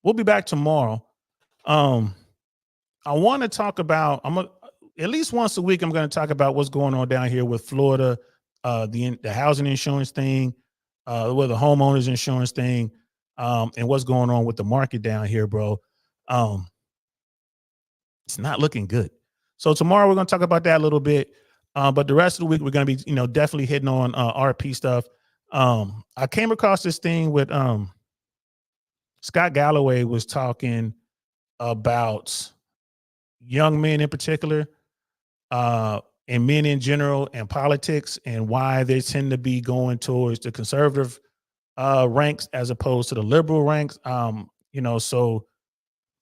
back tomorrow. I want to talk about, at least once a week, I'm going to talk about what's going on down here with Florida, the housing insurance thing. with the homeowners insurance thing, and what's going on with the market down here, bro. It's not looking good. So tomorrow we're going to talk about that a little bit. But the rest of the week, we're going to be, definitely hitting on RP stuff. I came across this thing with Scott Galloway was talking about young men in particular, and men in general, and politics, and why they tend to be going towards the conservative ranks as opposed to the liberal ranks. So,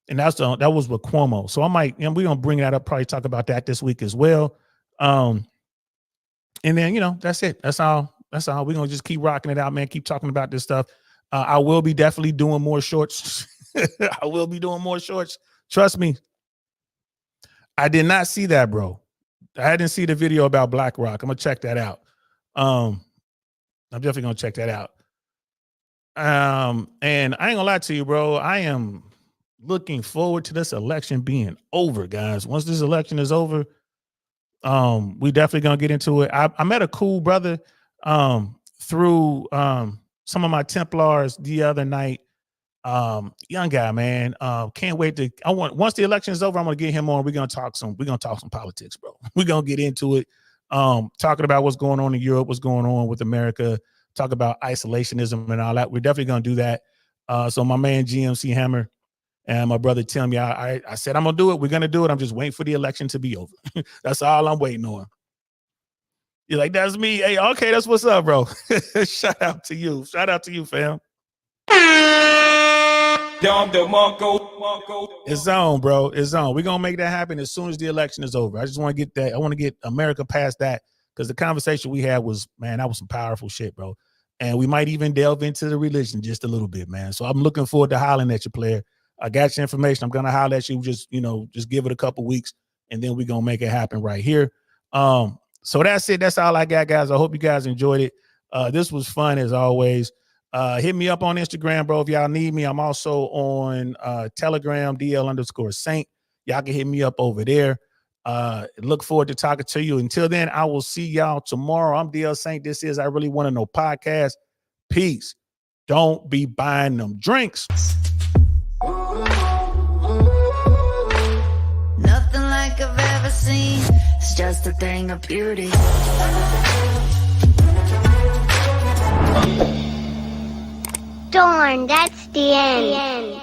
and that was with Cuomo. So I might, we're gonna bring that up, probably talk about that this week as well. And then that's it. That's all. We're gonna just keep rocking it out, man. Keep talking about this stuff. I will be definitely doing more shorts. I will be doing more shorts. Trust me. I did not see that, bro. I didn't see the video about BlackRock. I'm gonna check that out. I'm definitely gonna check that out. And I ain't gonna lie to you, bro. I am looking forward to this election being over, guys. Once this election is over, we definitely gonna get into it. I met a cool brother through some of my Templars the other night. Young guy, man. Can't wait to once the election is over, I'm gonna get him on. We're gonna talk some politics, bro. We're gonna get into it. Talking about what's going on in Europe, what's going on with America, talk about isolationism and all that. We're definitely gonna do that. So my man GMC Hammer and my brother Tim, I said I'm gonna do it. We're gonna do it. I'm just waiting for the election to be over. That's all I'm waiting on. You're like, that's me. Hey, okay, that's what's up, bro. Shout out to you, fam. It's on, bro. It's on. We're gonna make that happen as soon as the election is over. I just want to get that. I want to get America past that, because the conversation we had was, man, that was some powerful shit, bro. And we might even delve into the religion just a little bit, man. So I'm looking forward to hollering at you, player. I got your information. I'm gonna holler at you. Just give it a couple weeks, and then we're gonna make it happen right here. So that's it. That's all I got, guys. I hope you guys enjoyed it. This was fun as always. Hit me up on Instagram, bro, if y'all need me. I'm also on Telegram, DL_Saint. Y'all can hit me up over there. Look forward to talking to you. Until then, I will see y'all tomorrow. I'm DL Saint. This is I Really Want to Know podcast. Peace. Don't be buying them drinks. Nothing like I've ever seen. It's just a thing of beauty. Darn, that's the end.